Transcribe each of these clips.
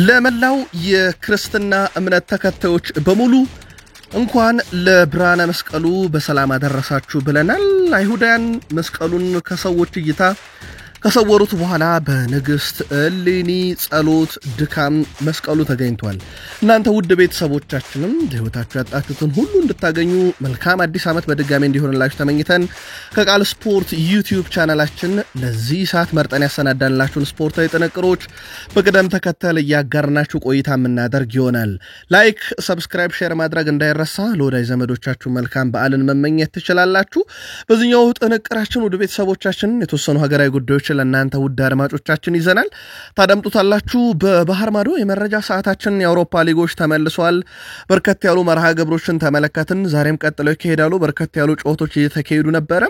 ለመላው የክርስትና እምነት ተከታዮች በሙሉ እንኳን ለብርሃነ መስቀሉ በሰላም አደረሳችሁ ብለናል። አይሁዳን መስቀሉን ከሰዎች እይታ ከሰወሩት በኋላ በንግስት እሌኒ ጸሎት ድካም መስቀሉ ተገኝቷል። እናንተ ውድ ቤተሰቦቻችንም ህይወታችሁ ያጣችሁትን ሁሉ እንድታገኙ መልካም አዲስ ዓመት በድጋሚ እንዲሆንላችሁ ተመኝተን ከቃል ስፖርት ዩቲዩብ ቻናላችን ለዚህ ሰዓት መርጠን ያሰናዳንላችሁን ስፖርታዊ ጥንቅሮች በቅደም ተከተል ያጋርናችሁ ቆይታ የምናደርግ ይሆናል። ላይክ፣ ሰብስክራይብ፣ ሼር ማድረግ እንዳይረሳ። ለወዳጅ ዘመዶቻችሁ መልካም በዓልን መመኘት ትችላላችሁ። በዚህኛው ጥንቅራችን ውድ ቤተሰቦቻችን የተወሰኑ ሀገራዊ ጉዳዮች ለእናንተ ውድ አድማጮቻችን ይዘናል ታደምጡታላችሁ። በባህር ማዶ የመረጃ ሰዓታችን የአውሮፓ ሊጎች ተመልሷል። በርከት ያሉ መርሃ ግብሮችን ተመለከትን። ዛሬም ቀጥለው ይካሄዳሉ። በርከት ያሉ ጨዋታዎች እየተካሄዱ ነበረ።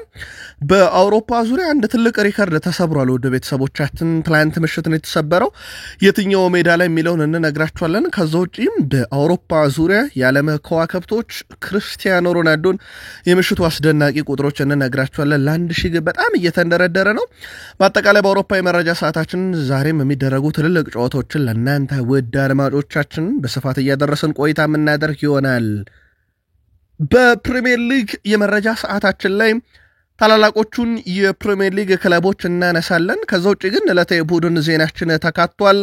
በአውሮፓ ዙሪያ አንድ ትልቅ ሪከርድ ተሰብሯል። ውድ ቤተሰቦቻችን ትላንት ምሽት ነው የተሰበረው። የትኛው ሜዳ ላይ የሚለውን እንነግራችኋለን። ከዛ ውጪም በአውሮፓ ዙሪያ የዓለም ከዋክብቶች ክርስቲያኖ ሮናልዶን የምሽቱ አስደናቂ ቁጥሮች እንነግራችኋለን። ለአንድ ሺህ በጣም እየተንደረደረ ነው። በአጠቃላይ በአውሮፓ የመረጃ ሰዓታችን ዛሬም የሚደረጉ ትልልቅ ጨዋታዎችን ለእናንተ ውድ አድማጮቻችን በስፋት እያደረስን ቆይታ የምናደርግ ይሆናል። በፕሪሚየር ሊግ የመረጃ ሰዓታችን ላይ ታላላቆቹን የፕሪሚየር ሊግ ክለቦች እናነሳለን። ከዛ ውጭ ግን ዕለታዊ ቡድን ዜናችን ተካቷል።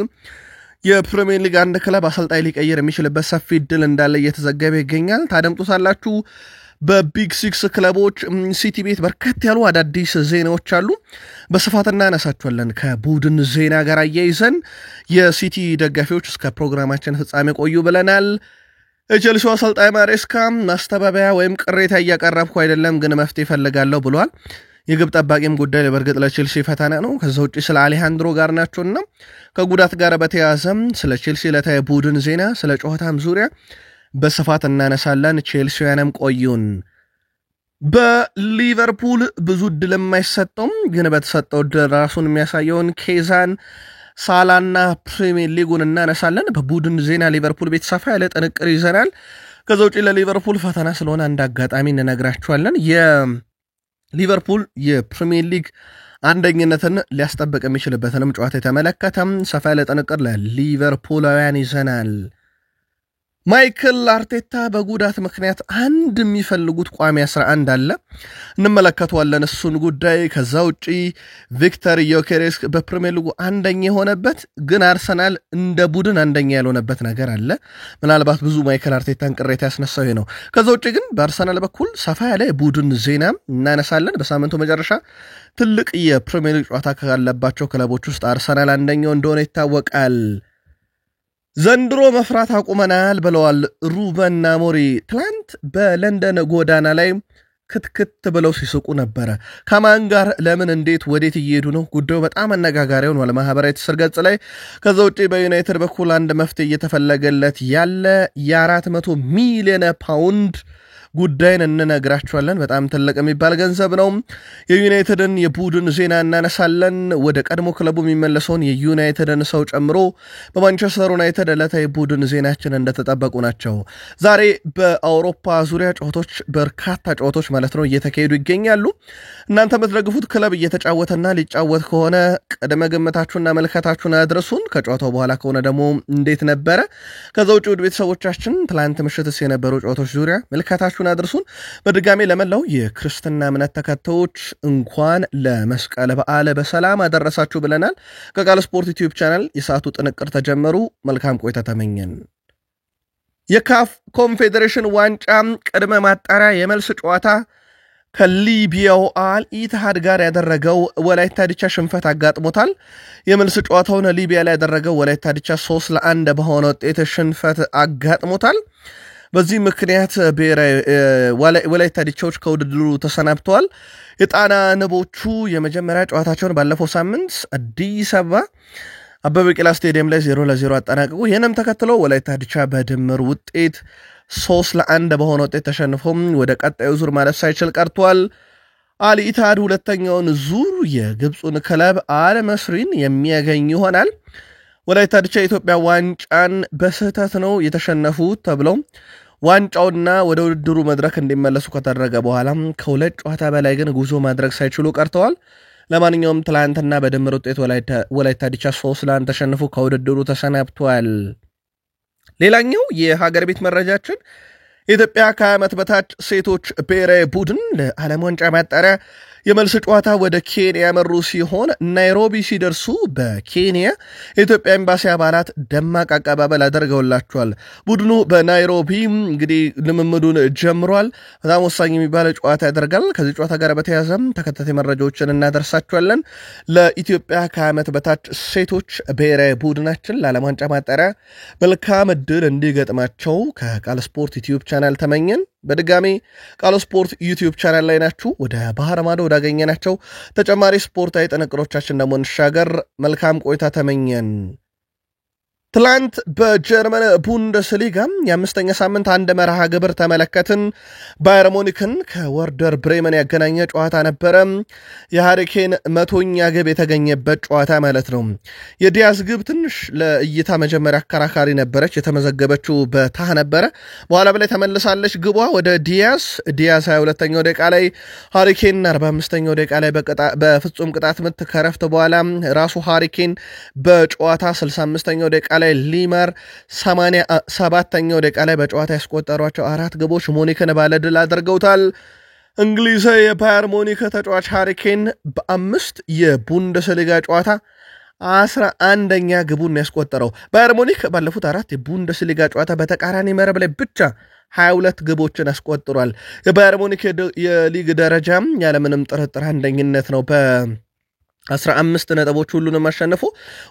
የፕሪሚየር ሊግ አንድ ክለብ አሰልጣኝ ሊቀይር የሚችልበት ሰፊ እድል እንዳለ እየተዘገበ ይገኛል። ታደምጡታላችሁ። በቢግ ሲክስ ክለቦች ሲቲ ቤት በርከት ያሉ አዳዲስ ዜናዎች አሉ። በስፋት እናነሳቸዋለን። ከቡድን ዜና ጋር አያይዘን የሲቲ ደጋፊዎች እስከ ፕሮግራማችን ፍጻሜ ቆዩ ብለናል። የቼልሲው አሰልጣኝ ማሬስካ ማስተባበያ ወይም ቅሬታ እያቀረብኩ አይደለም፣ ግን መፍትሄ እፈልጋለሁ ብሏል። የግብ ጠባቂም ጉዳይ በእርግጥ ለቼልሲ ፈተና ነው። ከዛ ውጭ ስለ አሌሃንድሮ ጋርናቾና ከጉዳት ጋር በተያያዘም ስለ ቼልሲ ዕለታዊ ቡድን ዜና ስለ ጨዋታም ዙሪያ በስፋት እናነሳለን። ቼልሲያንም ቆዩን። በሊቨርፑል ብዙ እድል የማይሰጠውም ግን በተሰጠው እድል ራሱን የሚያሳየውን ኬዛን ሳላና ፕሪሚየር ሊጉን እናነሳለን። በቡድን ዜና ሊቨርፑል ቤት ሰፋ ያለ ጥንቅር ይዘናል። ከዛ ውጭ ለሊቨርፑል ፈተና ስለሆነ አንድ አጋጣሚ እንነግራችኋለን። የሊቨርፑል የፕሪሚየር ሊግ አንደኝነትን ሊያስጠብቅ የሚችልበትንም ጨዋታ የተመለከተም ሰፋ ያለ ጥንቅር ለሊቨርፑላውያን ይዘናል። ማይክል አርቴታ በጉዳት ምክንያት አንድ የሚፈልጉት ቋሚ 11 አለ፣ እንመለከተዋለን እሱን ጉዳይ። ከዛ ውጪ ቪክተር ዮኬሬስ በፕሪሚየር ሊጉ አንደኛ የሆነበት ግን አርሰናል እንደ ቡድን አንደኛ ያልሆነበት ነገር አለ። ምናልባት ብዙ ማይክል አርቴታን ቅሬታ ያስነሳው ነው። ከዛ ውጪ ግን በአርሰናል በኩል ሰፋ ያለ ቡድን ዜና እናነሳለን። በሳምንቱ መጨረሻ ትልቅ የፕሪሚየር ሊግ ጨዋታ ካለባቸው ክለቦች ውስጥ አርሰናል አንደኛው እንደሆነ ይታወቃል። ዘንድሮ መፍራት አቁመናል ብለዋል ሩበን አሞሪም። ትላንት በለንደን ጎዳና ላይ ክትክት ብለው ሲስቁ ነበረ። ከማን ጋር፣ ለምን፣ እንዴት፣ ወዴት እየሄዱ ነው? ጉዳዩ በጣም አነጋጋሪ ሆኗል ማህበራዊ ትስስር ገጽ ላይ። ከዛ ውጪ በዩናይትድ በኩል አንድ መፍትሄ እየተፈለገለት ያለ የ400 ሚሊዮን ፓውንድ ጉዳይን እንነግራችኋለን። በጣም ትልቅ የሚባል ገንዘብ ነው። የዩናይትድን የቡድን ዜና እናነሳለን። ወደ ቀድሞ ክለቡ የሚመለሰውን የዩናይትድን ሰው ጨምሮ በማንቸስተር ዩናይትድ ዕለታዊ ቡድን ዜናችን እንደተጠበቁ ናቸው። ዛሬ በአውሮፓ ዙሪያ ጨዋታዎች፣ በርካታ ጨዋታዎች ማለት ነው እየተካሄዱ ይገኛሉ። እናንተ የምትደግፉት ክለብ እየተጫወተና ሊጫወት ከሆነ ቅድመ ግምታችሁና መልከታችሁን አድርሱን። ከጨዋታው በኋላ ከሆነ ደግሞ እንዴት ነበረ? ከዛ ውጭ ውድ ቤተሰቦቻችን ትላንት ምሽትስ የነበሩ ጨዋታዎች ዙሪያ መልከታችሁን አድርሱን። በድጋሚ ለመላው የክርስትና እምነት ተከታዮች እንኳን ለመስቀል በዓል በሰላም አደረሳችሁ ብለናል። ከቃል ስፖርት ዩቲዩብ ቻናል የሰዓቱ ጥንቅር ተጀመሩ። መልካም ቆይታ ተመኘን። የካፍ ኮንፌዴሬሽን ዋንጫ ቅድመ ማጣሪያ የመልስ ጨዋታ ከሊቢያው አልኢትሃድ ጋር ያደረገው ወላይታ ዲቻ ሽንፈት አጋጥሞታል። የመልስ ጨዋታውን ሊቢያ ላይ ያደረገው ወላይታ ዲቻ 3-1 በሆነ ውጤት ሽንፈት አጋጥሞታል። በዚህ ምክንያት ወላይታ ዲቻዎች ከውድድሩ ተሰናብተዋል። የጣና ንቦቹ የመጀመሪያ ጨዋታቸውን ባለፈው ሳምንት አዲስ አበባ አበበ ቢቂላ ስቴዲየም ላይ 0-0 አጠናቀቁ። ይህንም ተከትለው ወላይታ ዲቻ በድምር ውጤት 3-1 በሆነ ውጤት ተሸንፎም ወደ ቀጣዩ ዙር ማለፍ ሳይችል ቀርቷል። አልኢትሃድ ሁለተኛውን ዙር የግብፁን ክለብ አልመስሪን የሚያገኝ ይሆናል። ወላይታ ዲቻ የኢትዮጵያ ዋንጫን በስህተት ነው የተሸነፉት ተብለው ዋንጫውና ወደ ውድድሩ መድረክ እንዲመለሱ ከተደረገ በኋላ ከሁለት ጨዋታ በላይ ግን ጉዞ ማድረግ ሳይችሉ ቀርተዋል። ለማንኛውም ትላንትና በድምር ውጤት ወላይታ ዲቻ 3-1 ተሸንፎ ከውድድሩ ተሰናብቷል። ሌላኛው የሀገር ቤት መረጃችን የኢትዮጵያ ከዓመት በታች ሴቶች ብሔራዊ ቡድን ለዓለም ዋንጫ ማጣሪያ የመልስ ጨዋታ ወደ ኬንያ ያመሩ ሲሆን ናይሮቢ ሲደርሱ በኬንያ የኢትዮጵያ ኤምባሲ አባላት ደማቅ አቀባበል አድርገውላቸዋል። ቡድኑ በናይሮቢ እንግዲህ ልምምዱን ጀምሯል። በጣም ወሳኝ የሚባለ ጨዋታ ያደርጋል። ከዚህ ጨዋታ ጋር በተያያዘም ተከታታይ መረጃዎችን እናደርሳቸዋለን። ለኢትዮጵያ ከዓመት በታች ሴቶች ብሔራዊ ቡድናችን ለዓለም ዋንጫ ማጣሪያ መልካም ዕድል እንዲገጥማቸው ከቃል ስፖርት ዩቲዩብ ቻናል ተመኘን። በድጋሚ ቃል ስፖርት ዩቲዩብ ቻናል ላይ ናችሁ። ወደ ባህር ማዶ ወዳገኘናቸው ተጨማሪ ስፖርታዊ ጥንቅሮቻችን ደግሞ እንሻገር። መልካም ቆይታ ተመኘን። ትላንት በጀርመን ቡንደስሊጋ የአምስተኛ ሳምንት አንድ መርሃ ግብር ተመለከትን። ባየር ሙኒክን ከወርደር ብሬመን ያገናኘ ጨዋታ ነበረ። የሃሪኬን 100ኛ ግብ የተገኘበት ጨዋታ ማለት ነው። የዲያዝ ግብ ትንሽ ለእይታ መጀመሪያ አከራካሪ ነበረች። የተመዘገበችው በታህ ነበረ። በኋላ ላይ ተመልሳለች ግቧ ወደ ዲያዝ 22ኛው ደቂቃ ላይ፣ ሃሪኬን 45ኛው ደቂቃ ላይ በፍጹም ቅጣት ምት ከረፍት በኋላ ራሱ ሃሪኬን በጨዋታ 65ኛው ደቂቃ ላይ ሊመር 87ኛው ደቂቃ ላይ በጨዋታ ያስቆጠሯቸው 4 ግቦች ሙኒክን ባለድል አድርገውታል። እንግሊዛዊ የባየር ሙኒክ ተጫዋች ሃሪኬን በ5 የቡንደስሊጋ ጨዋታ 11ኛ ግቡን ያስቆጠረው። ባየር ሙኒክ ባለፉት 4 የቡንደስሊጋ ጨዋታ በተቃራኒ መረብ ላይ ብቻ 22 ግቦችን አስቆጥሯል። የባየር ሙኒክ የሊግ ደረጃም ያለምንም ጥርጥር አንደኝነት ነው። 15 ነጥቦች ሁሉንም አሸንፎ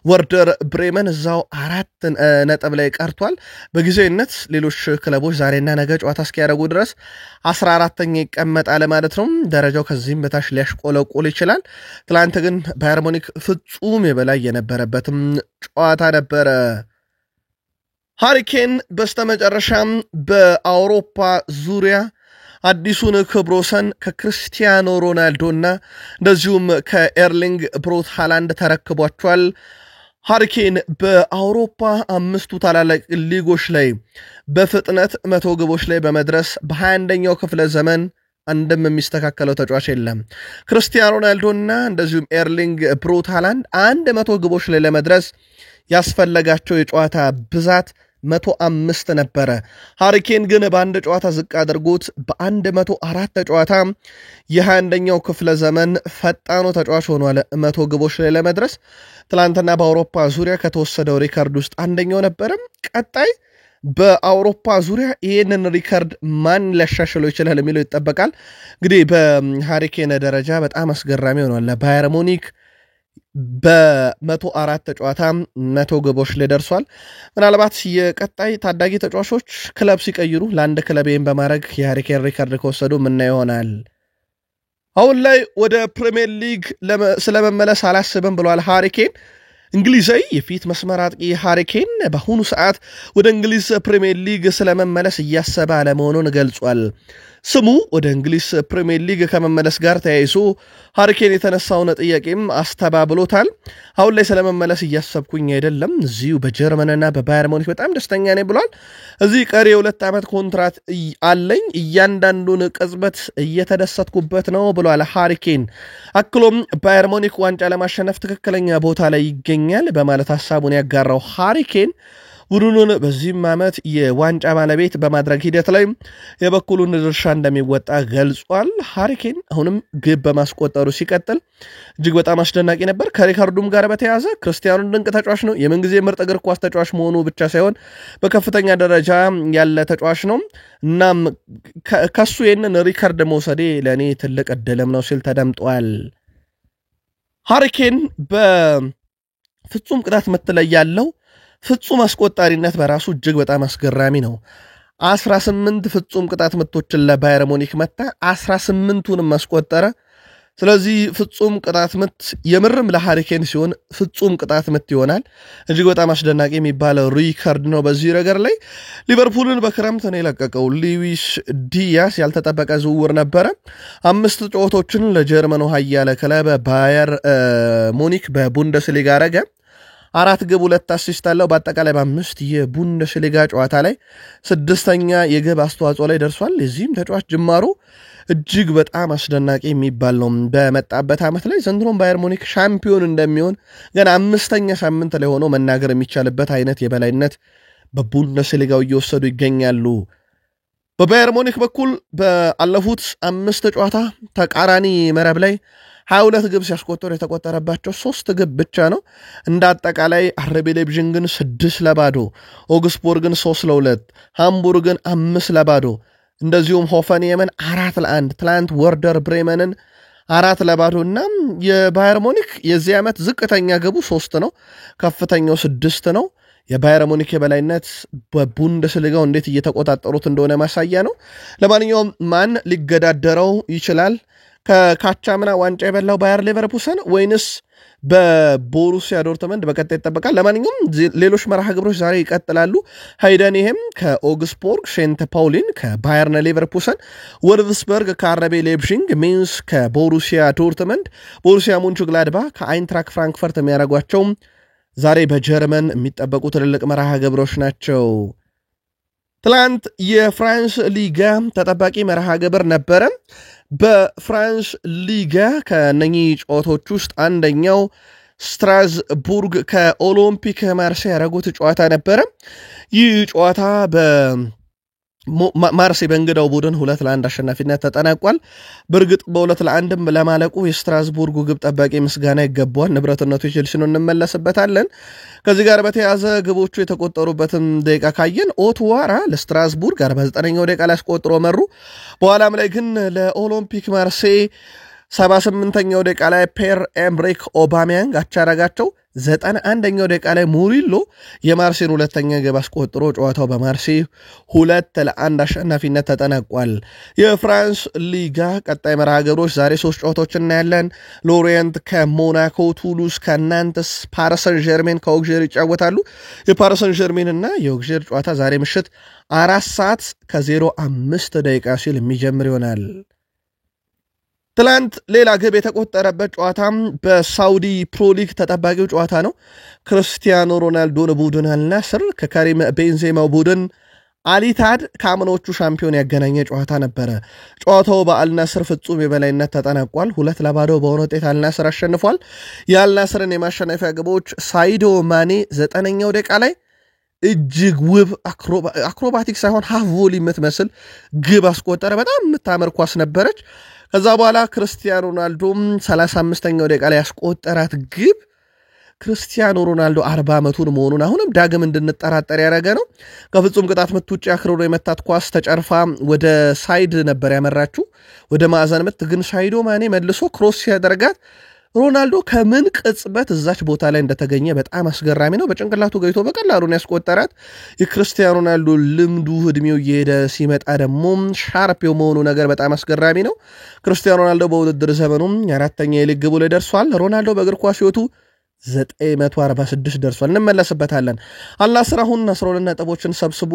ወርደር ብሬመን እዛው 4 ነጥብ ላይ ቀርቷል። በጊዜነት ሌሎች ክለቦች ዛሬና ነገ ጨዋታ እስኪያደርጉ ድረስ 14ኛ ይቀመጣል ማለት ነው። ደረጃው ከዚህም በታች ሊያሽቆለቁል ይችላል። ትላንት ግን ባየር ሙኒክ ፍጹም የበላይ የነበረበትም ጨዋታ ነበረ። ሃሪኬን በስተመጨረሻም በአውሮፓ ዙሪያ አዲሱን ክብረ ወሰን ከክርስቲያኖ ሮናልዶና እንደዚሁም ከኤርሊንግ ብሮት ሃላንድ ተረክቧቸዋል። ሃሪኬን በአውሮፓ 5 ታላላቅ ሊጎች ላይ በፍጥነት 100 ግቦች ላይ በመድረስ በ21ኛው ክፍለ ዘመን አንድም የሚስተካከለው ተጫዋች የለም። ክርስቲያኖ ሮናልዶና እንደዚሁም ኤርሊንግ ብሮት ሃላንድ 100 ግቦች ላይ ለመድረስ ያስፈለጋቸው የጨዋታ ብዛት 105 ነበረ። ሃሪኬን ግን በአንድ ጨዋታ ዝቅ አድርጎት በ104 ጨዋታ የ21ኛው ክፍለ ዘመን ፈጣኑ ተጫዋች ሆኗል 100 ግቦች ላይ ለመድረስ። ትላንትና በአውሮፓ ዙሪያ ከተወሰደው ሪከርድ ውስጥ አንደኛው ነበረ። ቀጣይ በአውሮፓ ዙሪያ ይህንን ሪከርድ ማን ሊያሻሽለው ይችላል የሚለው ይጠበቃል። እንግዲህ በሃሪኬን ደረጃ በጣም አስገራሚ ሆኗል። ባየር ሙኒክ በ104 ጨዋታ 100 ግቦች ላይ ደርሷል። ምናልባት የቀጣይ ታዳጊ ተጫዋቾች ክለብ ሲቀይሩ ለአንድ ክለብ ይህን በማድረግ የሃሪኬን ሪከርድ ከወሰዱ ምናየው ይሆናል። አሁን ላይ ወደ ፕሪሚየር ሊግ ስለመመለስ አላስብም ብሏል ሃሪኬን። እንግሊዛዊ የፊት መስመር አጥቂ ሃሪኬን በአሁኑ ሰዓት ወደ እንግሊዝ ፕሪሚየር ሊግ ስለመመለስ እያሰበ አለመሆኑን ገልጿል። ስሙ ወደ እንግሊዝ ፕሪሚየር ሊግ ከመመለስ ጋር ተያይዞ ሃሪኬን የተነሳውን ጥያቄም አስተባብሎታል። አሁን ላይ ስለመመለስ እያሰብኩኝ አይደለም፣ እዚሁ በጀርመንና በባየር ሙኒክ በጣም ደስተኛ ነኝ ብሏል። እዚህ ቀሪ 2 ዓመት ኮንትራት አለኝ፣ እያንዳንዱን ቅጽበት እየተደሰትኩበት ነው ብሏል ሃሪኬን። አክሎም ባየር ሙኒክ ዋንጫ ለማሸነፍ ትክክለኛ ቦታ ላይ ይገኛል በማለት ሐሳቡን ያጋራው ሃሪኬን ቡድኑን በዚህም ዓመት የዋንጫ ባለቤት በማድረግ ሂደት ላይ የበኩሉን ድርሻ እንደሚወጣ ገልጿል። ሃሪኬን አሁንም ግብ በማስቆጠሩ ሲቀጥል እጅግ በጣም አስደናቂ ነበር። ከሪካርዱም ጋር በተያያዘ ክርስቲያኖ ድንቅ ተጫዋች ነው። የምንጊዜ ምርጥ እግር ኳስ ተጫዋች መሆኑ ብቻ ሳይሆን በከፍተኛ ደረጃ ያለ ተጫዋች ነው። እናም ከሱ ይህንን ሪካርድ መውሰዴ ለእኔ ትልቅ ዕድልም ነው ሲል ተደምጧል። ሃሪኬን በፍጹም ቅጣት ምት ላይ ያለው ፍጹም አስቆጣሪነት በራሱ እጅግ በጣም አስገራሚ ነው። 18 ፍጹም ቅጣት ምቶችን ለባየር ሙኒክ መታ፣ 18ቱንም አስቆጠረ። ስለዚህ ፍጹም ቅጣት ምት የምርም ለሃሪኬን ሲሆን ፍጹም ቅጣት ምት ይሆናል። እጅግ በጣም አስደናቂ የሚባለው ሪከርድ ነው። በዚህ ነገር ላይ ሊቨርፑልን በክረምት ነው የለቀቀው ሉዊስ ዲያስ ያልተጠበቀ ዝውውር ነበረ። 5 ጨዋታዎችን ለጀርመኑ ኃያል ክለብ ባየር ሙኒክ በቡንደስሊጋ አረገ። 4 ግብ 2 አሲስት አለው በአጠቃላይ በ5 የቡንደስሊጋ ጨዋታ ላይ 6ኛ የግብ አስተዋጽኦ ላይ ደርሷል የዚህም ተጫዋች ጅማሮ እጅግ በጣም አስደናቂ የሚባል ነው በመጣበት ዓመት ላይ ዘንድሮም ባየር ሙኒክ ሻምፒዮን እንደሚሆን ገና 5ኛ ሳምንት ላይ ሆኖ መናገር የሚቻልበት አይነት የበላይነት በቡንደስሊጋው እየወሰዱ ይገኛሉ በባየር ሙኒክ በኩል በአለፉት 5 ጨዋታ ተቃራኒ መረብ ላይ 22 ግብ ሲያስቆጠሩ የተቆጠረባቸው 3 ግብ ብቻ ነው እንደ አጠቃላይ አርቢ ሌይፕዚግን 6-0 ኦግስቡርግን 3-2 ሃምቡርግን 5-0 እንደዚሁም ሆፈንሄምን 4-1 ትላንት ወርደር ብሬመንን 4-0 እና የባየር ሙኒክ የዚህ ዓመት ዝቅተኛ ግቡ 3 ነው ከፍተኛው 6 ነው የባየር ሙኒክ የበላይነት በቡንደስሊጋው እንዴት እየተቆጣጠሩት እንደሆነ ማሳያ ነው ለማንኛውም ማን ሊገዳደረው ይችላል ከካቻምና ዋንጫ የበላው ባየር ሌቨርኩሰን ወይንስ በቦሩሲያ ዶርትመንድ በቀጣይ ይጠበቃል ለማንኛውም ሌሎች መርሃ ግብሮች ዛሬ ይቀጥላሉ ሃይደንሄም ከኦግስቡርግ ሴንት ፓውሊን ከባየርን ሌቨርኩሰን ወልፍስበርግ ከአርቢ ሌይፕዚግ ሜንስ ከቦሩሲያ ዶርትመንድ ቦሩሲያ ሙንችግላድባ ከአይንትራክ ፍራንክፈርት የሚያደርጓቸው ዛሬ በጀርመን የሚጠበቁ ትልልቅ መርሃ ግብሮች ናቸው ትላንት የፍራንስ ሊጋ ተጠባቂ መርሃ ግብር ነበረ በፍራንስ ሊጋ ከነኚህ ጨዋታዎች ውስጥ አንደኛው ስትራስቡርግ ከኦሎምፒክ ማርሴይ ያደረጉት ጨዋታ ነበረ ይህ ጨዋታ ማርሴይ በእንግዳው ቡድን 2-1 አሸናፊነት ተጠናቋል በእርግጥ በ2-1 ለማለቁ የስትራስቡርጉ ግብ ጠባቂ ምስጋና ይገባዋል ንብረትነቱ የቼልሲ ነው እንመለስበታለን ከዚህ ጋር በተያዘ ግቦቹ የተቆጠሩበትን ደቂቃ ካየን ኦትዋራ ለስትራስቡርግ 49ኛው ደቂቃ ላይ አስቆጥሮ መሩ በኋላም ላይ ግን ለኦሎምፒክ ማርሴይ 78ኛው ደቂቃ ላይ ፔር ኤምሪክ ኦባሜያንግ አቻረጋቸው 91ኛው ደቂቃ ላይ ሙሪሎ የማርሴይን ሁለተኛ ግብ አስቆጥሮ ጨዋታው በማርሴይ 2-1 አሸናፊነት ተጠናቋል የፍራንስ ሊጋ ቀጣይ መርሃ ግብሮች ዛሬ 3 ጨዋታዎች እናያለን ሎሪየንት ከሞናኮ ቱሉስ ከናንተስ ፓሪስ ሰን ዠርሜን ከኦግዠር ይጫወታሉ የፓሪስ ሰን ዠርሜን እና የኦግዠር ጨዋታ ዛሬ ምሽት 4:05 ደቂቃ ሲል የሚጀምር ይሆናል ትላንት ሌላ ግብ የተቆጠረበት ጨዋታም በሳውዲ ፕሮ ሊግ ተጠባቂው ጨዋታ ነው ክርስቲያኖ ሮናልዶን ቡድን አልናስር ከካሪም ቤንዜማው ቡድን አሊታድ ከአምኖቹ ሻምፒዮን ያገናኘ ጨዋታ ነበረ ጨዋታው በአልናስር ፍጹም የበላይነት ተጠናቋል 2-0 በሆነ ውጤት አልናስር አሸንፏል የአልናስርን የማሸነፊያ ግቦች ሳይዶ ማኔ 9ኛው ደቂቃ ላይ እጅግ ውብ አክሮባቲክ ሳይሆን ሃፍ ቮሊ የምትመስል ግብ አስቆጠረ በጣም የምታምር ኳስ ነበረች ከዛ በኋላ ክርስቲያኖ ሮናልዶ 35ኛው ደቂቃ ላይ ያስቆጠራት ግብ ክርስቲያኖ ሮናልዶ 40 ዓመቱን መሆኑን አሁንም ዳግም እንድንጠራጠር ያደረገ ነው ከፍጹም ቅጣት ምት ውጪ አክሮሮ የመታት ኳስ ተጨርፋ ወደ ሳይድ ነበር ያመራችው ወደ ማዕዘን ምት ግን ሳይዶ ማኔ መልሶ ክሮስ ያደርጋት ሮናልዶ ከምን ቅጽበት እዛች ቦታ ላይ እንደተገኘ በጣም አስገራሚ ነው በጭንቅላቱ ገይቶ በቀላሉ ነው ያስቆጠራት የክርስቲያኖ ሮናልዶ ልምዱ እድሜው እየሄደ ሲመጣ ደግሞ ሻርፕ የመሆኑ ነገር በጣም አስገራሚ ነው ክርስቲያኖ ሮናልዶ በውድድር ዘመኑ አራተኛ የሊግ ግቡ ላይ ደርሷል ሮናልዶ በእግር ኳስ ህይወቱ 946 ደርሷል እንመለስበታለን አልናስር አሁን 12 ነጥቦችን ሰብስቦ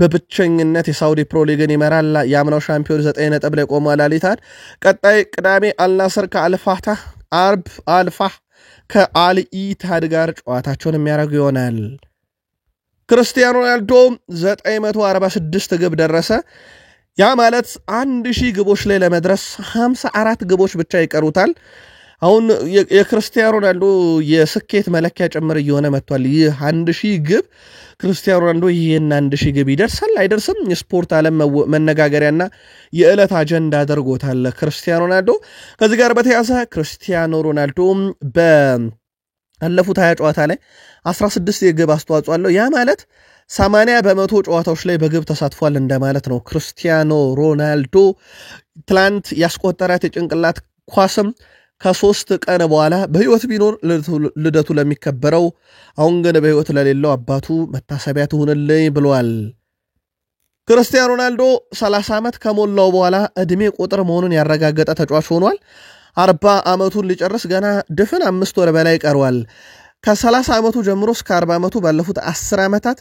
በብቸኝነት የሳውዲ ፕሮ ሊግን ይመራል የአምናው ሻምፒዮን 9 ነጥብ ላይ ቆሟል አሊታድ ቀጣይ ቅዳሜ አልናስር ከአልፋታህ አርብ አልፋህ ከአልኢታድ ጋር ጨዋታቸውን የሚያደርጉ ይሆናል ክርስቲያኖ ሮናልዶ 946 ግብ ደረሰ ያ ማለት 1000 ግቦች ላይ ለመድረስ 54 ግቦች ብቻ ይቀሩታል አሁን የክርስቲያኖ ሮናልዶ የስኬት መለኪያ ጭምር እየሆነ መጥቷል ይህ 1000 ግብ ክርስቲያኖ ሮናልዶ ይሄን 1000 ግብ ይደርሳል አይደርስም የስፖርት ዓለም መነጋገሪያና የዕለት አጀንዳ አድርጎታል ክርስቲያኖ ሮናልዶ ከዚህ ጋር በተያያዘ ክርስቲያኖ ሮናልዶ በአለፉት 20 ጨዋታ ላይ 16 የግብ አስተዋጽኦ አለው ያ ማለት 80% ጨዋታዎች ላይ በግብ ተሳትፏል እንደማለት ነው ክርስቲያኖ ሮናልዶ ትላንት ያስቆጠራት የጭንቅላት ኳስም ከ3 ቀን በኋላ በህይወት ቢኖር ልደቱ ለሚከበረው አሁን ግን በህይወት ለሌለው አባቱ መታሰቢያ ትሁንልኝ ብሏል ክርስቲያኖ ሮናልዶ 30 ዓመት ከሞላው በኋላ እድሜ ቁጥር መሆኑን ያረጋገጠ ተጫዋች ሆኗል 40 ዓመቱን ሊጨርስ ገና ድፍን 5 ወር በላይ ቀርዋል ከ30 ዓመቱ ጀምሮ እስከ 40 ዓመቱ ባለፉት 10 ዓመታት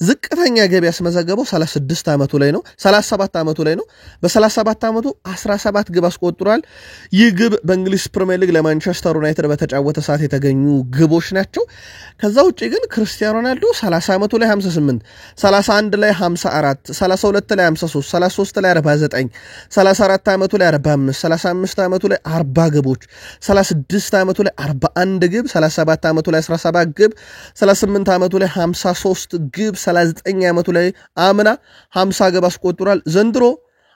ዝቅተኛ ገቢ ያስመዘገበው 36 ዓመቱ ላይ ነው 37 ዓመቱ ላይ ነው በ37 ዓመቱ 17 ግብ አስቆጥሯል ይህ ግብ በእንግሊዝ ፕሪሚየር ሊግ ለማንቸስተር ዩናይትድ በተጫወተ ሰዓት የተገኙ ግቦች ናቸው ከዛ ውጪ ግን ክርስቲያኖ ሮናልዶ 30 ዓመቱ ላይ 58 31 ላይ 54 32 ላይ 53 33 ላይ 49 34 ዓመቱ ላይ 45 35 ዓመቱ ላይ 40 ግቦች 36 ዓመቱ ላይ 41 ግብ 37 ዓመቱ ላይ 17 ግብ 38 ዓመቱ ላይ 53 ግብ 39 ዓመቱ ላይ አምና 50 ግብ አስቆጥሯል ዘንድሮ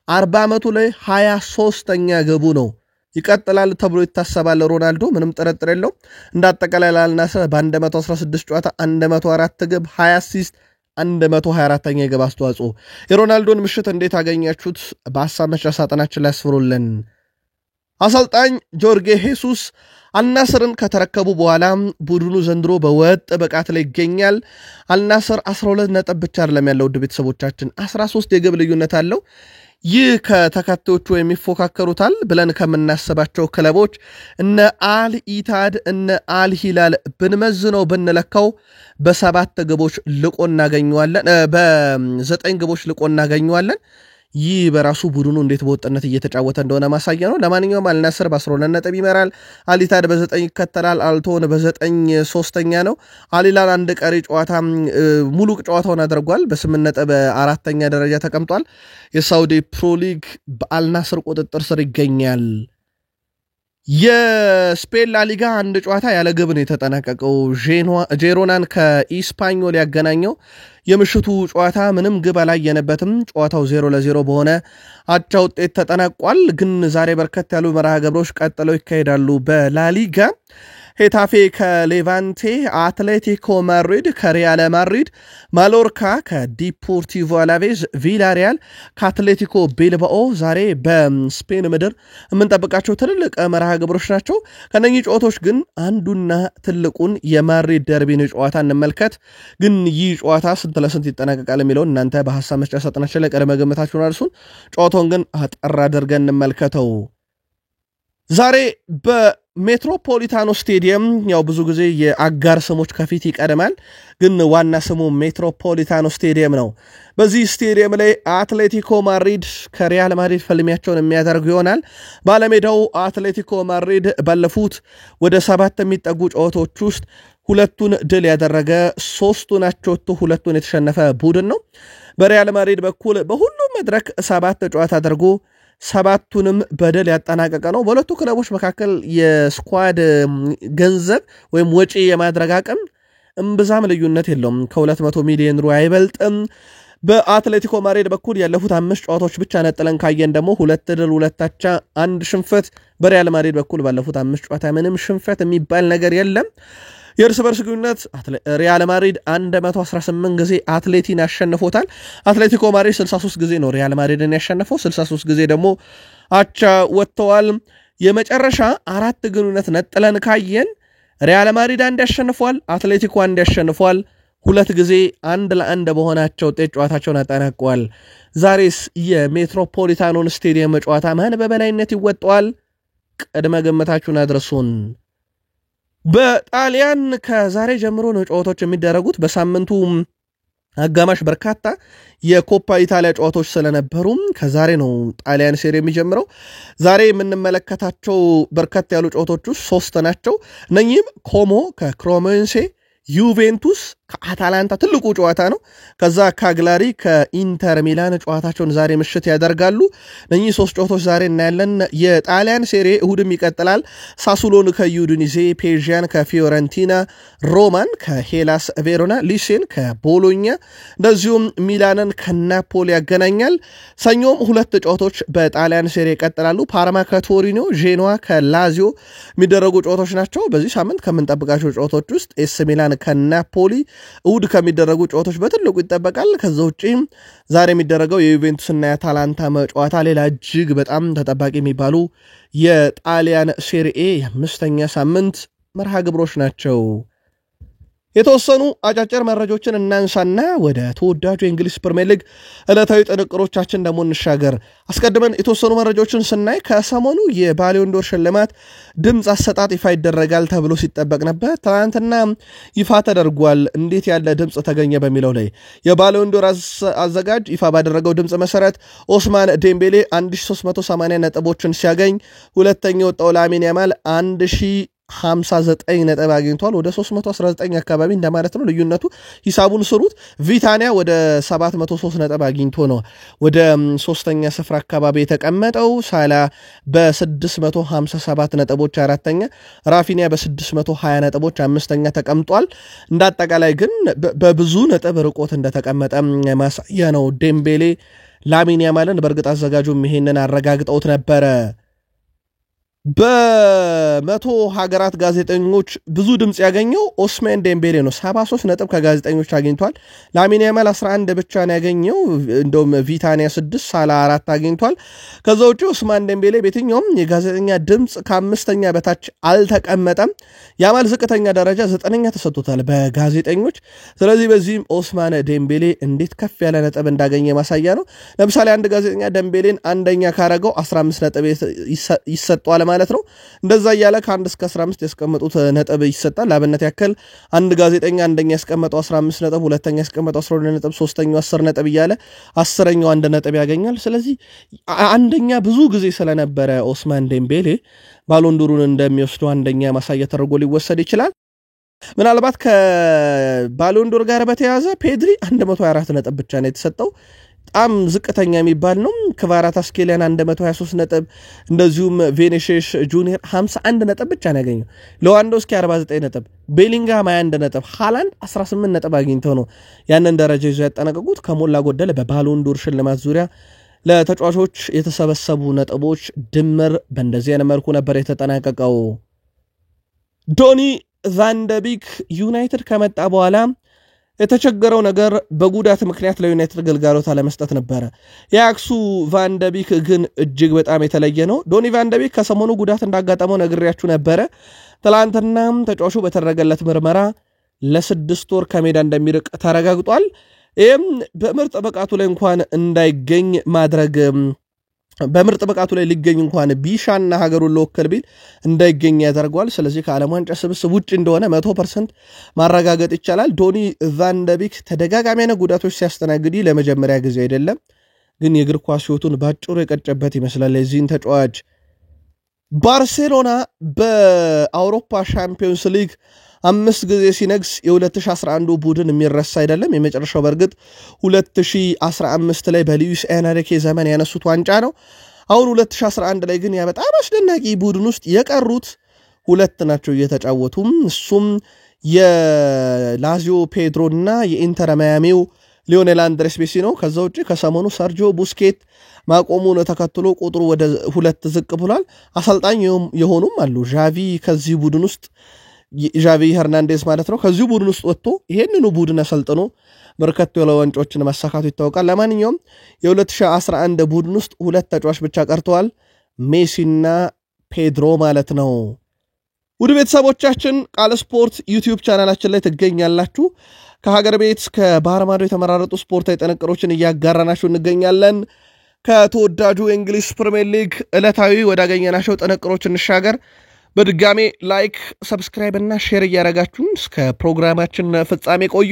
40 ዓመቱ ላይ 23ኛ ግቡ ነው ይቀጥላል ተብሎ ይታሰባል ሮናልዶ ምንም ጥርጥር የለው እንዳጠቃላይ ላልናሰ በ116 ጨዋታ 104 ግብ 20 አሲስት 124ኛ ግብ አስተዋጽኦ የሮናልዶን ምሽት እንዴት አገኛችሁት በሐሳብ መስጫ ሳጥናችን ላይ አስፍሩልን አሰልጣኝ ጆርጌ ሄሱስ አልናስርን ከተረከቡ በኋላ ቡድኑ ዘንድሮ በወጥ ብቃት ላይ ይገኛል አልናስር 12 ነጥብ ብቻ አይደለም ያለው ውድ ቤተሰቦቻችን 13 የግብ ልዩነት አለው ይህ ከተከታዮቹ የሚፎካከሩታል ብለን ከምናስባቸው ክለቦች እነ አል ኢታድ እነ አል ሂላል ብንመዝነው ብንለካው በ7 ግቦች ልቆ እናገኘዋለን በ9 ግቦች ልቆ እናገኘዋለን ይህ በራሱ ቡድኑ እንዴት በወጥነት እየተጫወተ እንደሆነ ማሳያ ነው ለማንኛውም አልናስር በ12 ነጥብ ይመራል አሊታድ በ9 ይከተላል አልቶን በ9 ሶስተኛ ነው አሊላል አንድ ቀሪ ጨዋታ ሙሉ ጨዋታውን አድርጓል በ8 ነጥብ አራተኛ ደረጃ ተቀምጧል የሳውዲ ፕሮ ሊግ በአልናስር ቁጥጥር ስር ይገኛል የስፔን ላሊጋ አንድ ጨዋታ ያለ ግብ ነው የተጠናቀቀው ጄሮናን ከኢስፓኞል ያገናኘው የምሽቱ ጨዋታ ምንም ግብ አላየነበትም ጨዋታው 0-0 በሆነ አቻ ውጤት ተጠናቋል ግን ዛሬ በርከት ያሉ መርሃ ግብሮች ቀጥለው ይካሄዳሉ በላሊጋ ሄታፌ ከሌቫንቴ አትሌቲኮ ማድሪድ ከሪያል ማድሪድ ማሎርካ ከዲፖርቲቮ አላቬዝ ቪላሪያል ከአትሌቲኮ ቤልባኦ ዛሬ በስፔን ምድር የምንጠብቃቸው ትልልቅ መርሃ ግብሮች ናቸው ከነኚህ ጨዋታዎች ግን አንዱና ትልቁን የማድሪድ ደርቢን ጨዋታ እንመልከት ግን ይህ ጨዋታ ስንት ለስንት ይጠናቀቃል የሚለው እናንተ በሐሳብ መስጫ ሳጥናችን ላይ ቀድመ ግምታችሁን አድርሱን ጨዋታውን ግን አጠር አድርገን እንመልከተው ዛሬ በሜትሮፖሊታኖ ስቴዲየም ያው ብዙ ጊዜ የአጋር ስሞች ከፊት ይቀድማል ግን ዋና ስሙ ሜትሮፖሊታኖ ስቴዲየም ነው በዚህ ስቴዲየም ላይ አትሌቲኮ ማድሪድ ከሪያል ማድሪድ ፍልሚያቸውን የሚያደርጉ ይሆናል ባለሜዳው አትሌቲኮ ማድሪድ ባለፉት ወደ 7 የሚጠጉ ጨዋታዎች ውስጥ ሁለቱን ድል ያደረገ 3ቱን አቻወጥቶ ሁለቱን የተሸነፈ ቡድን ነው በሪያል ማድሪድ በኩል በሁሉም መድረክ 7 ጨዋታ አድርጎ 7ቱንም በደል ያጠናቀቀ ነው በሁለቱ ክለቦች መካከል የስኳድ ገንዘብ ወይም ወጪ የማድረግ አቅም እምብዛም ልዩነት የለውም ከ200 ሚሊዮን ዩሮ አይበልጥም በአትሌቲኮ ማድሪድ በኩል ያለፉት 5 ጨዋታዎች ብቻ ነጥለን ካየን ደግሞ 2 ድል 2 አቻ 1 ሽንፈት በሪያል ማድሪድ በኩል ባለፉት 5 ጨዋታ ምንም ሽንፈት የሚባል ነገር የለም የእርስ በርስ ግንኙነት ሪያል ማድሪድ 118 ጊዜ አትሌቲን አሸንፎታል አትሌቲኮ ማድሪድ 63 ጊዜ ነው ሪያል ማድሪድን ያሸነፈው 63 ጊዜ ደግሞ አቻ ወጥተዋል የመጨረሻ 4 ግንኙነት ነጥለን ካየን ሪያል ማድሪድ አንድ ያሸንፏል አትሌቲኮ አንድ ያሸንፏል 2 ጊዜ 1-1 በሆናቸው ውጤት ጨዋታቸውን አጠናቀዋል ዛሬስ የሜትሮፖሊታኖን ስቴዲየም ጨዋታ ማን በበላይነት ይወጣዋል ቀድመ ግምታችሁን አድርሱን በጣሊያን ከዛሬ ጀምሮ ነው ጨዋታዎች የሚደረጉት በሳምንቱ አጋማሽ በርካታ የኮፓ ኢታሊያ ጨዋታዎች ስለነበሩ ከዛሬ ነው ጣሊያን ሴሪ የሚጀምረው ዛሬ የምንመለከታቸው በርካታ ያሉ ጨዋታዎች 3 ናቸው እነኚህም ኮሞ ከክሮሞንሴ ዩቬንቱስ ከአታላንታ ትልቁ ጨዋታ ነው ከዛ ካግላሪ ከኢንተር ሚላን ጨዋታቸውን ዛሬ ምሽት ያደርጋሉ እነኚህ 3 ጨዋታዎች ዛሬ እናያለን የጣሊያን ሴሪ እሁድም ይቀጥላል ሳሱሎን ከዩዲኒዜ ፔዥያን ከፊዮረንቲና ሮማን ከሄላስ ቬሮና ሊሴን ከቦሎኛ እንደዚሁም ሚላንን ከናፖሊ ያገናኛል ሰኞም 2 ጨዋታዎች በጣሊያን ሴሪ ይቀጥላሉ ፓርማ ከቶሪኖ ጄኖዋ ከላዚዮ የሚደረጉ ጨዋታዎች ናቸው በዚህ ሳምንት ከምንጠብቃቸው ጨዋታዎች ውስጥ ኤስ ሚላን ከናፖሊ እሁድ ከሚደረጉ ጨዋታዎች በትልቁ ይጠበቃል ከዛ ውጪ ዛሬ የሚደረገው የዩቬንቱስና የአታላንታ ጨዋታ ሌላ እጅግ በጣም ተጠባቂ የሚባሉ የጣሊያን ሴሪኤ የ5ኛ ሳምንት መርሃ ግብሮች ናቸው የተወሰኑ አጫጭር መረጃዎችን እናንሳና ወደ ተወዳጁ የእንግሊዝ ፕሪሚየር ሊግ ዕለታዊ ጥንቅሮቻችን ደግሞ እንሻገር። አስቀድመን የተወሰኑ መረጃዎችን ስናይ ከሰሞኑ የባሎን ዶር ሽልማት ድምፅ አሰጣጥ ይፋ ይደረጋል ተብሎ ሲጠበቅ ነበር። ትናንትና ይፋ ተደርጓል። እንዴት ያለ ድምፅ ተገኘ በሚለው ላይ የባሎን ዶር አዘጋጅ ይፋ ባደረገው ድምፅ መሰረት ኦስማን ዴምቤሌ 1380 ነጥቦችን ሲያገኝ፣ ሁለተኛው ወጣው ላሚን ያማል 1059 ነጥብ አግኝቷል። ወደ 319 አካባቢ እንደማለት ነው ልዩነቱ። ሂሳቡን ስሩት። ቪታኒያ ወደ 703 ነጥብ አግኝቶ ነው ወደ ሶስተኛ ስፍራ አካባቢ የተቀመጠው። ሳላ በ657 ነጥቦች አራተኛ፣ ራፊኒያ በ620 ነጥቦች አምስተኛ ተቀምጧል። እንዳጠቃላይ ግን በብዙ ነጥብ ርቆት እንደተቀመጠ ማሳያ ነው። ዴምቤሌ ላሚን ያማልን በእርግጥ አዘጋጁም ይሄንን አረጋግጠውት ነበረ። በመቶ ሀገራት ጋዜጠኞች ብዙ ድምፅ ያገኘው ኦስማን ዴምቤሌ ነው። 73 ነጥብ ከጋዜጠኞች አግኝቷል። ላሚን ያማል 11 ብቻ ነው ያገኘው። እንደውም ቪታኒያ 6 ሳላ 4 አግኝቷል። ከዛ ውጪ ኦስማን ዴምቤሌ በየትኛውም የጋዜጠኛ ድምፅ ከአምስተኛ በታች አልተቀመጠም። ያማል ዝቅተኛ ደረጃ 9ኛ ተሰጥቶታል በጋዜጠኞች። ስለዚህ በዚህም ኦስማን ዴምቤሌ እንዴት ከፍ ያለ ነጥብ እንዳገኘ ማሳያ ነው። ለምሳሌ አንድ ጋዜጠኛ ዴምቤሌን አንደኛ ካረገው 15 ነጥብ ይሰጠዋል ማለት ነው። እንደዛ እያለ ከ1 እስከ 15 ያስቀመጡት ነጥብ ይሰጣል። ለአብነት ያክል አንድ ጋዜጠኛ አንደኛ ያስቀመጠው 15 ነጥብ፣ ሁለተኛ ያስቀመጠው 12 ነጥብ፣ ሶስተኛው 10 ነጥብ እያለ 10ኛው 1 ነጥብ ያገኛል። ስለዚህ አንደኛ ብዙ ጊዜ ስለነበረ ኦስማን ዴምቤሌ ባሎን ዶሩን እንደሚወስዱ አንደኛ ማሳያ ተደርጎ ሊወሰድ ይችላል። ምናልባት ከባሎን ዶር ጋር በተያያዘ ፔድሪ 124 ነጥብ ብቻ ነው የተሰጠው። በጣም ዝቅተኛ የሚባል ነው። ክቫራትስኬሊያን 123 ነጥብ፣ እንደዚሁም ቬኒሺየስ ጁኒየር 51 ነጥብ ብቻ ነው ያገኘው። ሌዋንዶስኪ 49 ነጥብ፣ ቤሊንጋም 21 ነጥብ፣ ሃላንድ 18 ነጥብ አግኝተው ነው ያንን ደረጃ ይዞ ያጠናቀቁት። ከሞላ ጎደል በባሎን ዶር ሽልማት ዙሪያ ለተጫዋቾች የተሰበሰቡ ነጥቦች ድምር በእንደዚህ አይነት መልኩ ነበር የተጠናቀቀው። ዶኒ ቫን ደ ቢክ ዩናይትድ ከመጣ በኋላ የተቸገረው ነገር በጉዳት ምክንያት ለዩናይትድ ግልጋሎት አለመስጠት ነበረ። የአክሱ ቫን ደ ቢክ ግን እጅግ በጣም የተለየ ነው። ዶኒ ቫን ደ ቢክ ከሰሞኑ ጉዳት እንዳጋጠመው ነግሬያችሁ ነበረ። ትላንትናም ተጫዋቹ በተደረገለት ምርመራ ለ6 ወር ከሜዳ እንደሚርቅ ተረጋግጧል። ይህም በምርጥ ብቃቱ ላይ እንኳን እንዳይገኝ ማድረግ በምርጥ ብቃቱ ላይ ሊገኝ እንኳን ቢሻና ሀገሩን ለወከል ቢል እንዳይገኝ ያደርገዋል። ስለዚህ ከዓለም ዋንጫ ስብስብ ውጭ እንደሆነ 100% ማረጋገጥ ይቻላል። ዶኒ ቫን ደ ቢክ ተደጋጋሚ ጉዳቶች ሲያስተናግድ ለመጀመሪያ ጊዜ አይደለም፣ ግን የእግር ኳስ ሕይወቱን ባጭሩ የቀጨበት ይመስላል። የዚህን ተጫዋች ባርሴሎና በአውሮፓ ሻምፒዮንስ ሊግ 5 ጊዜ ሲነግስ የ2011 ቡድን የሚረሳ አይደለም። የመጨረሻው በእርግጥ 2015 ላይ በሉዊስ ኤንሪኬ ዘመን ያነሱት ዋንጫ ነው። አሁን 2011 ላይ ግን ያ በጣም አስደናቂ ቡድን ውስጥ የቀሩት 2 ናቸው እየተጫወቱም። እሱም የላዚዮ ፔድሮ እና የኢንተር ማያሚው ሊዮኔል አንድሬስ ሜሲ ነው። ከዛ ውጭ ከሰሞኑ ሰርጂዮ ቡስኬት ማቆሙን ተከትሎ ቁጥሩ ወደ 2 ዝቅ ብሏል። አሰልጣኝ የሆኑም አሉ። ከዚህ ቡድን ውስጥ ዣቪ ሄርናንዴዝ ማለት ነው። ከዚሁ ቡድን ውስጥ ወጥቶ ይሄንኑ ቡድን አሰልጥኖ በርከት ያለ ዋንጫዎችን ማሳካቱ ይታወቃል። ለማንኛውም የ2011 ቡድን ውስጥ 2 ተጫዋች ብቻ ቀርተዋል፣ ሜሲና ፔድሮ ማለት ነው። ውድ ቤተሰቦቻችን ቃል ስፖርት ዩቲዩብ ቻናላችን ላይ ትገኛላችሁ። ከሀገር ቤት እስከ ባህር ማዶ የተመራረጡ ስፖርታዊ ጥንቅሮችን እያጋራናችሁ እንገኛለን። ከተወዳጁ የእንግሊዝ ፕሪሚየር ሊግ ዕለታዊ ወዳገኘናቸው ጥንቅሮች እንሻገር። በድጋሜ ላይክ፣ ሰብስክራይብ እና ሼር እያደረጋችሁን እስከ ፕሮግራማችን ፍጻሜ ቆዩ።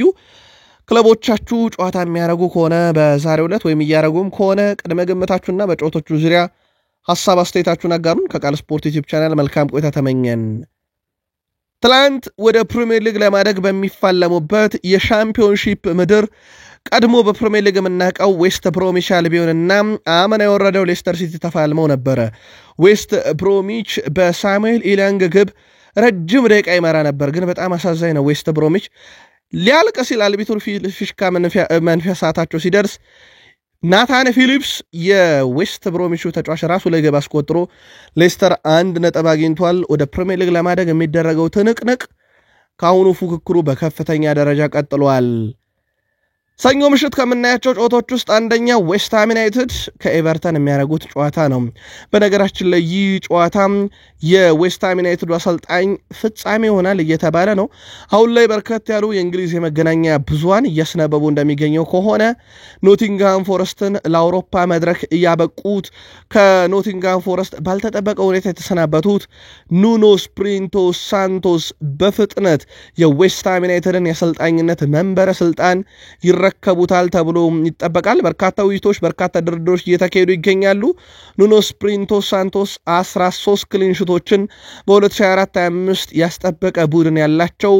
ክለቦቻችሁ ጨዋታ የሚያደርጉ ከሆነ በዛሬው ዕለት ወይም እያደረጉም ከሆነ ቅድመ ግምታችሁና በጨዋታዎቹ ዙሪያ ሐሳብ አስተያየታችሁን አጋሩን። ከቃል ስፖርት ዩቲዩብ ቻናል መልካም ቆይታ ተመኘን። ትላንት ወደ ፕሪሚየር ሊግ ለማደግ በሚፋለሙበት የሻምፒዮንሺፕ ምድር ቀድሞ በፕሪሚየር ሊግ የምናውቀው ዌስት ብሮሚች አልቢዮንና አምና የወረደው ሌስተር ሲቲ ተፋልመው ነበረ። ዌስት ብሮሚች በሳሙኤል ኢላንግ ግብ ረጅም ደቂቃ ይመራ ነበር፣ ግን በጣም አሳዛኝ ነው። ዌስት ብሮሚች ሊያልቅ ሲል አልቢቶር ፊሽካ መንፊያ ሰዓታቸው ሲደርስ ናታን ፊሊፕስ የዌስት ብሮሚቹ ተጫዋች ራሱ ላይ ግብ አስቆጥሮ ሌስተር 1 ነጥብ አግኝቷል። ወደ ፕሪሚየር ሊግ ለማደግ የሚደረገው ትንቅንቅ ከአሁኑ ፉክክሩ በከፍተኛ ደረጃ ቀጥሏል። ሰኞ ምሽት ከምናያቸው ጨዋታዎች ውስጥ አንደኛው ዌስት ሃም ዩናይትድ ከኤቨርተን የሚያደርጉት ጨዋታ ነው። በነገራችን ላይ ይህ ጨዋታ የዌስት ሃም ዩናይትድ አሰልጣኝ ፍጻሜ ይሆናል እየተባለ ነው። አሁን ላይ በርከት ያሉ የእንግሊዝ የመገናኛ ብዙሃን እያስነበቡ እንደሚገኘው ከሆነ ኖቲንግሃም ፎረስትን ለአውሮፓ መድረክ እያበቁት ከኖቲንግሃም ፎረስት ባልተጠበቀ ሁኔታ የተሰናበቱት ኑኖ ስፕሪንቶ ሳንቶስ በፍጥነት የዌስት ሃም ዩናይትድን የአሰልጣኝነት መንበረ ስልጣን ይረከቡታል ተብሎ ይጠበቃል። በርካታ ውይይቶች በርካታ ድርድሮች እየተካሄዱ ይገኛሉ። ኑኖ ስፕሪንቶ ሳንቶስ 13 ክሊንሺቶችን በ2024-25 ያስጠበቀ ቡድን ያላቸው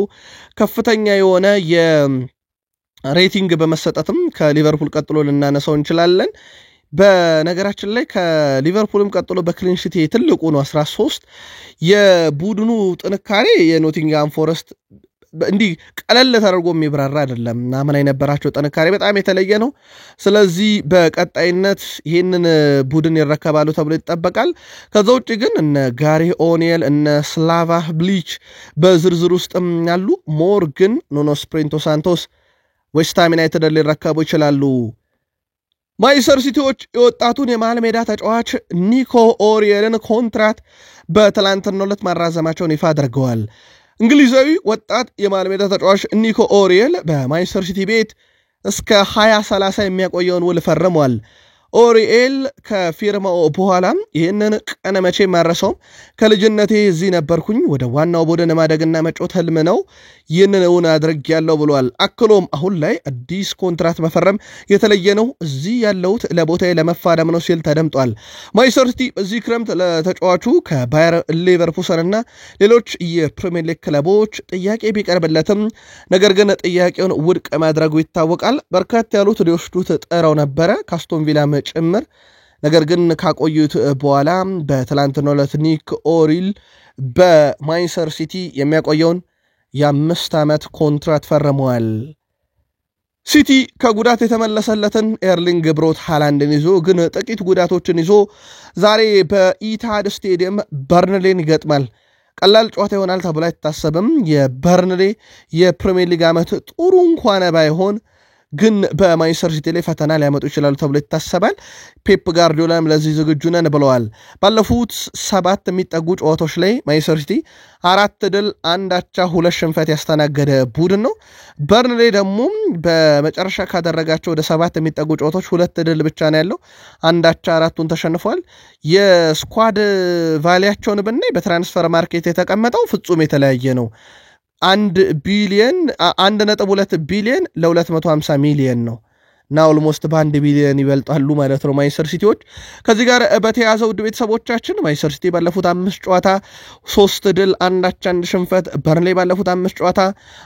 ከፍተኛ የሆነ የሬቲንግ በመሰጠትም ከሊቨርፑል ቀጥሎ ልናነሳው እንችላለን። በነገራችን ላይ ከሊቨርፑልም ቀጥሎ በክሊንሺት ትልቁ ነው 13። የቡድኑ ጥንካሬ የኖቲንግሃም ፎረስት እንዲህ ቀለል ተደርጎ የሚብራራ አይደለም። አምና የነበራቸው ጥንካሬ በጣም የተለየ ነው። ስለዚህ በቀጣይነት ይህንን ቡድን ይረከባሉ ተብሎ ይጠበቃል። ከዛ ውጭ ግን እነ ጋሪ ኦኔል እነ ስላቫ ብሊች በዝርዝር ውስጥም ያሉ ሞር ግን ኑኖ ስፕሪንቶ ሳንቶስ ዌስት ሃም ዩናይትድን ሊረከቡ ይችላሉ። ማንቸስተር ሲቲዎች የወጣቱን የመሃል ሜዳ ተጫዋች ኒኮ ኦሪየልን ኮንትራት በትላንትናው ዕለት ማራዘማቸውን ይፋ አድርገዋል። እንግሊዛዊ ወጣት የመሃል ሜዳ ተጫዋች ኒኮ ኦሪየል በማንቸስተር ሲቲ ቤት እስከ 2030 የሚያቆየውን ውል ፈርሟል። ኦሪኤል ከፊርማው በኋላ ይህንን ቀነ መቼ ማረሰው ከልጅነቴ እዚህ ነበርኩኝ፣ ወደ ዋናው ቡድን ማደግና መጫወት ህልም ነው፣ ይህንን እውን አድርጌያለሁ ብሏል። አክሎም አሁን ላይ አዲስ ኮንትራት መፈረም የተለየ ነው፣ እዚህ ያለሁት ለቦታዬ ለመፋደም ነው ሲል ተደምጧል። ማንቸስተር ሲቲ በዚህ ክረምት ለተጫዋቹ ከባየር ሌቨርኩሰን እና ሌሎች የፕሪሚየር ሊግ ክለቦች ጥያቄ ቢቀርብለትም ነገር ግን ጥያቄውን ውድቅ ማድረጉ ይታወቃል። በርካታ ያሉት ሊወስዱት ጥረው ነበረ ከአስቶን ቪላ ጭምር፣ ነገር ግን ካቆዩት በኋላ በትላንትናው ዕለት ኒክ ኦሪል በማንቸስተር ሲቲ የሚያቆየውን የ5 ዓመት ኮንትራት ፈርመዋል። ሲቲ ከጉዳት የተመለሰለትን ኤርሊንግ ብሮት ሃላንድን ይዞ ግን ጥቂት ጉዳቶችን ይዞ ዛሬ በኢታድ ስቴዲየም በርንሌን ይገጥማል። ቀላል ጨዋታ ይሆናል ተብሎ አይታሰብም። የበርንሌ የፕሪሚየር ሊግ ዓመት ጥሩ እንኳን ባይሆን ግን በማንቸስተር ሲቲ ላይ ፈተና ሊያመጡ ይችላሉ ተብሎ ይታሰባል። ፔፕ ጋርዲዮላም ለዚህ ዝግጁ ነን ብለዋል። ባለፉት 7 የሚጠጉ ጨዋታዎች ላይ ማንቸስተር ሲቲ 4 ድል 1 አቻ 2 ሽንፈት ያስተናገደ ቡድን ነው። በርንሌ ደግሞ በመጨረሻ ካደረጋቸው ወደ 7 የሚጠጉ ጨዋታዎች 2 ድል ብቻ ነው ያለው፣ 1 አቻ 4ቱን ተሸንፏል። የስኳድ ቫሊያቸውን ብናይ በትራንስፈር ማርኬት የተቀመጠው ፍጹም የተለያየ ነው። 1.2 ቢሊዮን ለ250 ሚሊዮን ነው እና ኦልሞስት በ1 ቢሊዮን ይበልጣሉ ማለት ነው ማንቸስተር ሲቲዎች። ከዚህ ጋር በተያዘ ውድ ቤተሰቦቻችን ማንቸስተር ሲቲ ባለፉት 5 ጨዋታ 3 ድል 1 አቻ 1 ሽንፈት፣ በርንሌ ባለፉት 5 ጨዋታ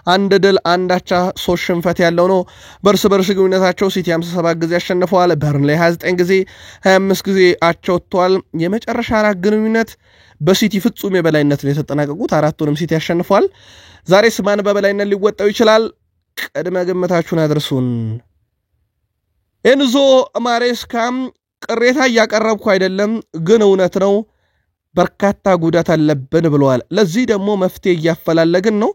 1 ድል 1 አቻ 3 ሽንፈት ያለው ነው። በርስ በርስ ግንኙነታቸው ሲቲ 57 ጊዜ አሸንፈዋል፣ በርንሌ 29 ጊዜ 25 ጊዜ አቻ ወጥተዋል። የመጨረሻ 4 ግንኙነት በሲቲ ፍጹም የበላይነት ነው የተጠናቀቁት፣ 4ቱንም ሲቲ ያሸንፈዋል። ዛሬ ስማን በበላይነት ሊወጣው ይችላል? ቅድመ ግምታችሁን አድርሱን። ኤንዞ ማሬስካም ቅሬታ እያቀረብኩ አይደለም፣ ግን እውነት ነው በርካታ ጉዳት አለብን ብለዋል። ለዚህ ደግሞ መፍትሄ እያፈላለግን ነው።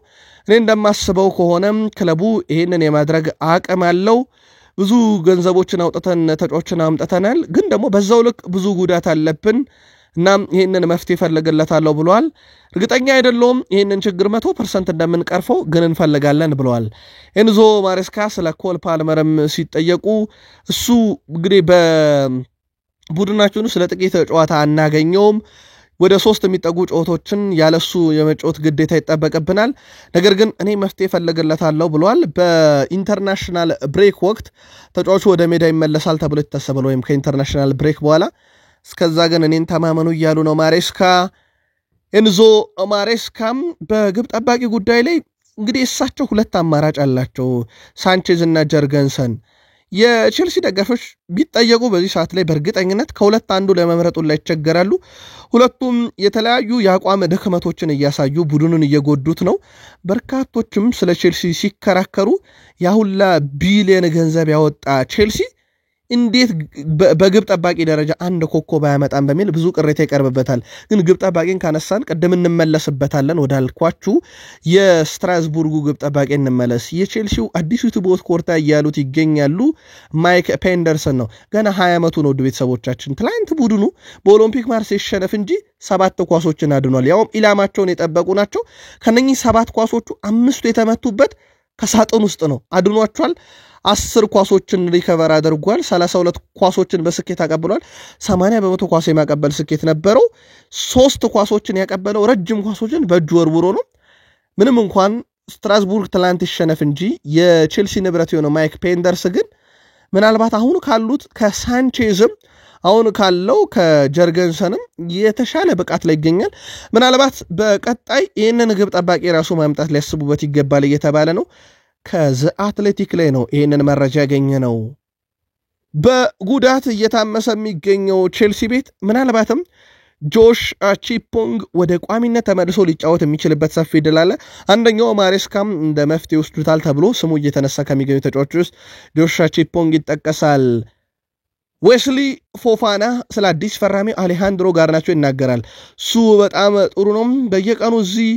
እኔ እንደማስበው ከሆነም ክለቡ ይህንን የማድረግ አቅም አለው። ብዙ ገንዘቦችን አውጥተን ተጫዋቾችን አምጥተናል፣ ግን ደግሞ በዛው ልክ ብዙ ጉዳት አለብን እና ይህንን መፍትሄ እፈልግለታለሁ ብለዋል። እርግጠኛ አይደለሁም ይህንን ችግር 100% እንደምንቀርፈው ግን እንፈልጋለን ብለዋል። ኤንዞ ማሬስካ ስለ ኮል ፓልመርም ሲጠየቁ እሱ እንግዲህ በቡድናችን ስለ ጥቂት ጨዋታ አናገኘውም፣ ወደ 3 የሚጠጉ ጨዋታዎችን ያለሱ የመጫወት ግዴታ ይጠበቅብናል፣ ነገር ግን እኔ መፍትሄ እፈልግለታለሁ ብለዋል። በኢንተርናሽናል ብሬክ ወቅት ተጫዋቹ ወደ ሜዳ ይመለሳል ተብሎ ይታሰባል፣ ወይም ከኢንተርናሽናል ብሬክ በኋላ። እስከዛ ግን እኔን ተማመኑ እያሉ ነው ማሬስካ። ኤንዞ ማሬስካም በግብ ጠባቂ ጉዳይ ላይ እንግዲህ እሳቸው 2 አማራጭ አላቸው፣ ሳንቼዝ እና ጀርገንሰን። የቼልሲ ደጋፊዎች ቢጠየቁ በዚህ ሰዓት ላይ በእርግጠኝነት ከሁለት አንዱ ለመምረጡ ላይ ይቸገራሉ። ሁለቱም የተለያዩ የአቋም ድክመቶችን እያሳዩ ቡድኑን እየጎዱት ነው። በርካቶችም ስለ ቼልሲ ሲከራከሩ ያሁላ ቢሊየን ገንዘብ ያወጣ ቼልሲ እንዴት በግብ ጠባቂ ደረጃ አንድ ኮከብ አያመጣም በሚል ብዙ ቅሬታ ይቀርብበታል። ግን ግብ ጠባቂን ካነሳን ቀደም እንመለስበታለን ወዳልኳችሁ የስትራስቡርጉ ግብ ጠባቂ እንመለስ። የቼልሲው አዲሱ ቲቦት ኮርታ ያሉት ይገኛሉ ማይክ ፔንደርሰን ነው። ገና 20 ዓመቱ ነው። ቤተሰቦቻችን ትላንት ቡድኑ በኦሎምፒክ ማርሴይ ሸነፍ እንጂ 7 ኳሶችን አድኗል። ያውም ኢላማቸውን የጠበቁ ናቸው። ከነኚህ 7 ኳሶቹ 5ቱ የተመቱበት ከሳጥን ውስጥ ነው። አድኗቸዋል። 10 ኳሶችን ሪከቨር አድርጓል። 32 ኳሶችን በስኬት አቀብሏል። 80% ኳስ የማቀበል ስኬት ነበረው። 3 ኳሶችን ያቀበለው ረጅም ኳሶችን በእጁ ወርውሮ ነው። ምንም እንኳን ስትራስቡርግ ትላንት ይሸነፍ እንጂ የቼልሲ ንብረት የሆነው ማይክ ፔንደርስ ግን ምናልባት አሁን ካሉት ከሳንቼዝም አሁን ካለው ከጀርገንሰንም የተሻለ ብቃት ላይ ይገኛል። ምናልባት በቀጣይ ይህንን ግብ ጠባቂ ራሱ ማምጣት ሊያስቡበት ይገባል እየተባለ ነው። ከዘ አትሌቲክ ላይ ነው ይህንን መረጃ ያገኘ ነው። በጉዳት እየታመሰ የሚገኘው ቼልሲ ቤት ምናልባትም ጆሽ ቺፖንግ ወደ ቋሚነት ተመልሶ ሊጫወት የሚችልበት ሰፊ ዕድል አለ። አንደኛው ማሬስካም እንደ መፍትሄ ወስዱታል ተብሎ ስሙ እየተነሳ ከሚገኙ ተጫዋቾች ውስጥ ጆሽ ቺፖንግ ይጠቀሳል። ዌስሊ ፎፋና ስለ አዲስ ፈራሚ አሌሃንድሮ ጋርናቾ ይናገራል። እሱ በጣም ጥሩ ነው፣ በየቀኑ እዚህ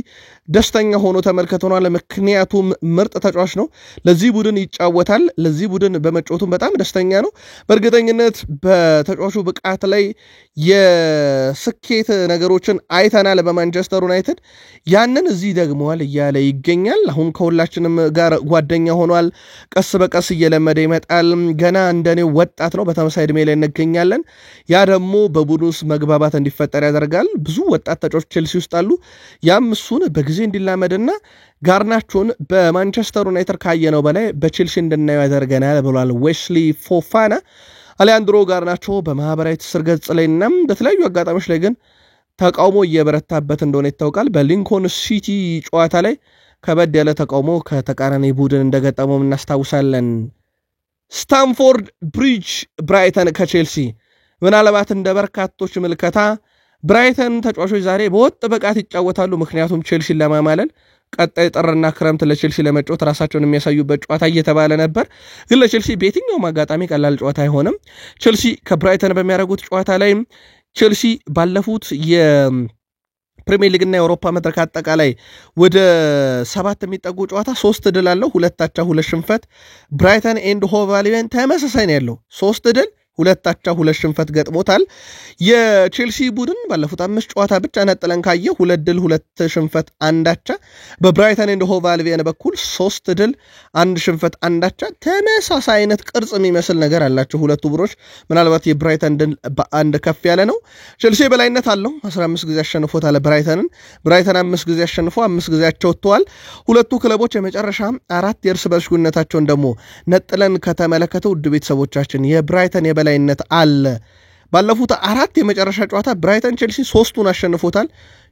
ደስተኛ ሆኖ ተመልክተናል። ምክንያቱም ምርጥ ተጫዋች ነው፣ ለዚህ ቡድን ይጫወታል፣ ለዚህ ቡድን በመጫወቱም በጣም ደስተኛ ነው። በእርግጠኝነት በተጫዋቹ ብቃት ላይ የስኬት ነገሮችን አይተናል በማንቸስተር ዩናይትድ፣ ያንን እዚህ ደግመዋል እያለ ይገኛል። አሁን ከሁላችንም ጋር ጓደኛ ሆኗል፣ ቀስ በቀስ እየለመደ ይመጣል። ገና እንደኔው ወጣት ነው፣ በተመሳሳይ ዕድሜ ላይ እንገኛለን። ያ ደግሞ በቡድን ውስጥ መግባባት እንዲፈጠር ያደርጋል። ብዙ ወጣት ተጫዋቾች ቼልሲ ውስጥ አሉ። ያም እሱን በጊዜ እንዲላመድና ጋርናቾን በማንቸስተር ዩናይትድ ካየነው በላይ በቼልሲ እንድናየው ያደርገናል ብሏል ዌስሊ ፎፋና። አሌሃንድሮ ጋርናቾ በማህበራዊ ትስስር ገጽ ላይና በተለያዩ አጋጣሚዎች ላይ ግን ተቃውሞ እየበረታበት እንደሆነ ይታወቃል። በሊንኮን ሲቲ ጨዋታ ላይ ከበድ ያለ ተቃውሞ ከተቃራኒ ቡድን እንደገጠመው እናስታውሳለን። ስታንፎርድ ብሪጅ ብራይተን ከቼልሲ ምናልባት እንደ በርካቶች ምልከታ ብራይተን ተጫዋቾች ዛሬ በወጥ ብቃት ይጫወታሉ። ምክንያቱም ቼልሲን ለማማለል ቀጣይ ጥርና ክረምት ለቼልሲ ለመጫወት ራሳቸውን የሚያሳዩበት ጨዋታ እየተባለ ነበር። ግን ለቼልሲ በየትኛውም አጋጣሚ ቀላል ጨዋታ አይሆንም። ቼልሲ ከብራይተን በሚያደርጉት ጨዋታ ላይ ቼልሲ ባለፉት ፕሪሚየር ሊግና የአውሮፓ መድረክ አጠቃላይ ወደ 7 የሚጠጉ ጨዋታ 3 ድል አለው፣ 2 አቻ 2 ሽንፈት። ብራይተን ኤንድ ሆቭ አልቢዮን ተመሳሳይ ነው ያለው፣ 3 ድል 2 አቻ 2 ሽንፈት ገጥሞታል። የቼልሲ ቡድን ባለፉት 5 ጨዋታ ብቻ ነጥለን ካየ 2 ድል 2 ሽንፈት 1 አቻ። በብራይተን ኤንድ ሆቭ አልቢዮን በኩል 3 ድል 1 ሽንፈት 1 አቻ። ተመሳሳይ አይነት ቅርጽ የሚመስል ነገር አላቸው ሁለቱ ቡድኖች። ምናልባት የብራይተን ድል በአንድ ከፍ ያለ ነው። ቼልሲ በላይነት አለው፣ 15 ጊዜ አሸንፎታል ብራይተንን። ብራይተን 5 ጊዜ አሸንፎ 5 ጊዜ አቻ ወጥተዋል። ሁለቱ ክለቦች የመጨረሻ 4 የእርስ በርስ ግንኙነታቸውን ደግሞ ነጥለን ከተመለከተው ውድ ቤተሰቦቻችን የብራይተን የበላይነት አለ። ባለፉት 4 የመጨረሻ ጨዋታ ብራይተን ቼልሲ 3ቱን አሸንፎታል።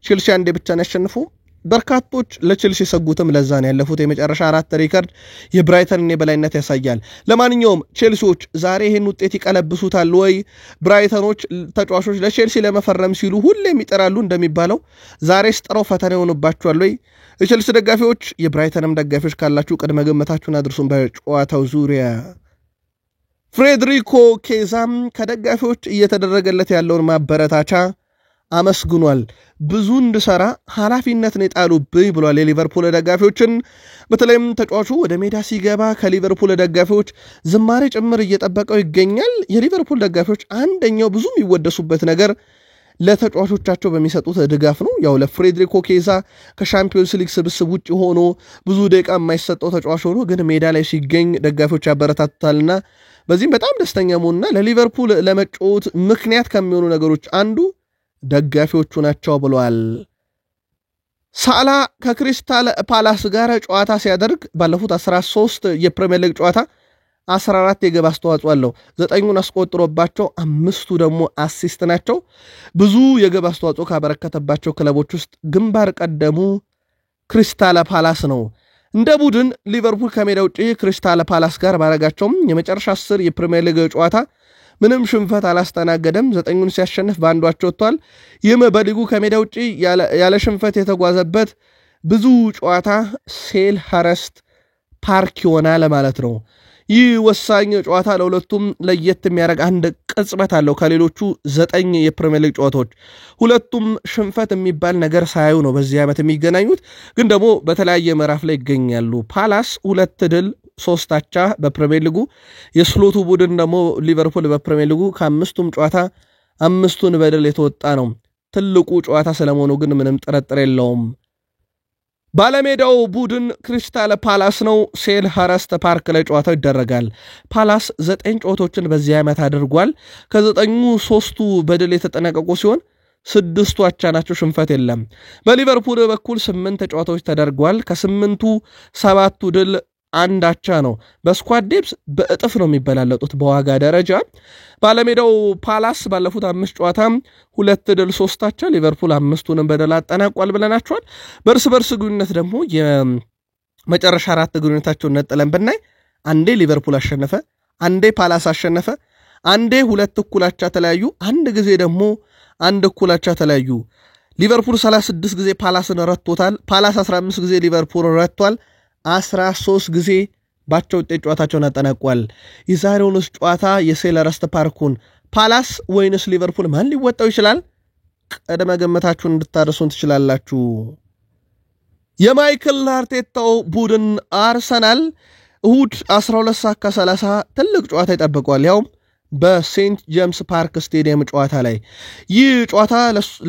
ቼልሲ አንዴ ብቻ ነው ያሸንፈው። በርካቶች ለቼልሲ ሰጉትም ለዛ ነው። ያለፉት የመጨረሻ 4 ሪከርድ የብራይተንን የበላይነት ያሳያል። ለማንኛውም ቼልሲዎች ዛሬ ይህን ውጤት ይቀለብሱታል ወይ? ብራይተኖች ተጫዋቾች ለቼልሲ ለመፈረም ሲሉ ሁሌም ይጠራሉ እንደሚባለው ዛሬስ ጥረው ፈተና ይሆንባቸዋል ወይ? የቼልሲ ደጋፊዎች የብራይተንም ደጋፊዎች ካላችሁ ቅድመ ግምታችሁን አድርሱን በጨዋታው ዙሪያ። ፍሬድሪኮ ኬዛም ከደጋፊዎች እየተደረገለት ያለውን ማበረታቻ አመስግኗል። ብዙ እንድሰራ ኃላፊነትን የጣሉብኝ ብሏል የሊቨርፑል ደጋፊዎችን። በተለይም ተጫዋቹ ወደ ሜዳ ሲገባ ከሊቨርፑል ደጋፊዎች ዝማሬ ጭምር እየጠበቀው ይገኛል። የሊቨርፑል ደጋፊዎች አንደኛው ብዙ የሚወደሱበት ነገር ለተጫዋቾቻቸው በሚሰጡት ድጋፍ ነው። ያው ለፍሬድሪኮ ኬዛ ከሻምፒዮንስ ሊግ ስብስብ ውጭ ሆኖ ብዙ ደቂቃ የማይሰጠው ተጫዋች ሆኖ ግን ሜዳ ላይ ሲገኝ ደጋፊዎች ያበረታቱታልና በዚህም በጣም ደስተኛ መሆንና ለሊቨርፑል ለመጫወት ምክንያት ከሚሆኑ ነገሮች አንዱ ደጋፊዎቹ ናቸው ብለዋል። ሳላ ከክሪስታል ፓላስ ጋር ጨዋታ ሲያደርግ ባለፉት 13 የፕሪሚየር ሊግ ጨዋታ 14 የግብ አስተዋጽኦ አለው። 9ን አስቆጥሮባቸው 5ቱ ደግሞ አሲስት ናቸው። ብዙ የግብ አስተዋጽኦ ካበረከተባቸው ክለቦች ውስጥ ግንባር ቀደሙ ክሪስታል ፓላስ ነው። እንደ ቡድን ሊቨርፑል ከሜዳ ውጪ ክሪስታል ፓላስ ጋር ባረጋቸውም የመጨረሻ 10 የፕሪሚየር ሊግ ጨዋታ ምንም ሽንፈት አላስተናገደም። 9ን ሲያሸንፍ በአንዱ አቻ ወጥቷል። ይህም በሊጉ ከሜዳ ውጪ ያለ ሽንፈት የተጓዘበት ብዙ ጨዋታ ሴልኸርስት ፓርክ ይሆናል ማለት ነው። ይህ ወሳኝ ጨዋታ ለሁለቱም ለየት የሚያደርግ አንድ ቅጽበት አለው ከሌሎቹ 9 የፕሪሚየር ሊግ ጨዋታዎች ሁለቱም ሽንፈት የሚባል ነገር ሳያዩ ነው በዚህ ዓመት የሚገናኙት ግን ደግሞ በተለያየ ምዕራፍ ላይ ይገኛሉ ፓላስ 2 ድል 3 አቻ በፕሪሚየር ሊጉ የስሎቱ ቡድን ደግሞ ሊቨርፑል በፕሪሚየር ሊጉ ከአምስቱም ጨዋታ 5ቱን በድል የተወጣ ነው ትልቁ ጨዋታ ስለመሆኑ ግን ምንም ጥርጥር የለውም ባለሜዳው ቡድን ክሪስታል ፓላስ ነው ሴልኸርስት ፓርክ ላይ ጨዋታው ይደረጋል ፓላስ 9 ጨዋታዎችን በዚህ ዓመት አድርጓል ከ9ኙ 3ቱ በድል የተጠናቀቁ ሲሆን 6ቱ አቻ ናቸው ሽንፈት የለም በሊቨርፑል በኩል 8 ጨዋታዎች ተደርጓል ከ8ቱ 7ቱ ድል አንድ አቻ ነው በስኳድ ዴፕስ በእጥፍ ነው የሚበላለጡት በዋጋ ደረጃ ባለሜዳው ፓላስ ባለፉት 5 ጨዋታ 2 ድል 3 አቻ ሊቨርፑል 5ቱንም በድል አጠናቋል ብለናቸዋል በርስ በርስ ግንኙነት ደግሞ የመጨረሻ 4 ግንኙነታቸውን ነጥለን ብናይ አንዴ ሊቨርፑል አሸነፈ አንዴ ፓላስ አሸነፈ አንዴ 2 እኩል አቻ ተለያዩ አንድ ጊዜ ደግሞ አንድ እኩል አቻ ተለያዩ ሊቨርፑል 36 ጊዜ ፓላስን ረቶታል ፓላስ 15 ጊዜ ሊቨርፑል ረቷል 13 ጊዜ ባቸው ውጤት ጨዋታቸውን አጠናቋል የዛሬውንስ ጨዋታ የሴልኸርስት ፓርኩን ፓላስ ወይንስ ሊቨርፑል ማን ሊወጣው ይችላል ቀደም ገመታችሁን እንድታደርሱን ትችላላችሁ የማይክል አርቴታው ቡድን አርሰናል እሁድ 12:30 ትልቅ ጨዋታ ይጠብቀዋል ያው በሴንት ጄምስ ፓርክ ስቴዲየም ጨዋታ ላይ ይህ ጨዋታ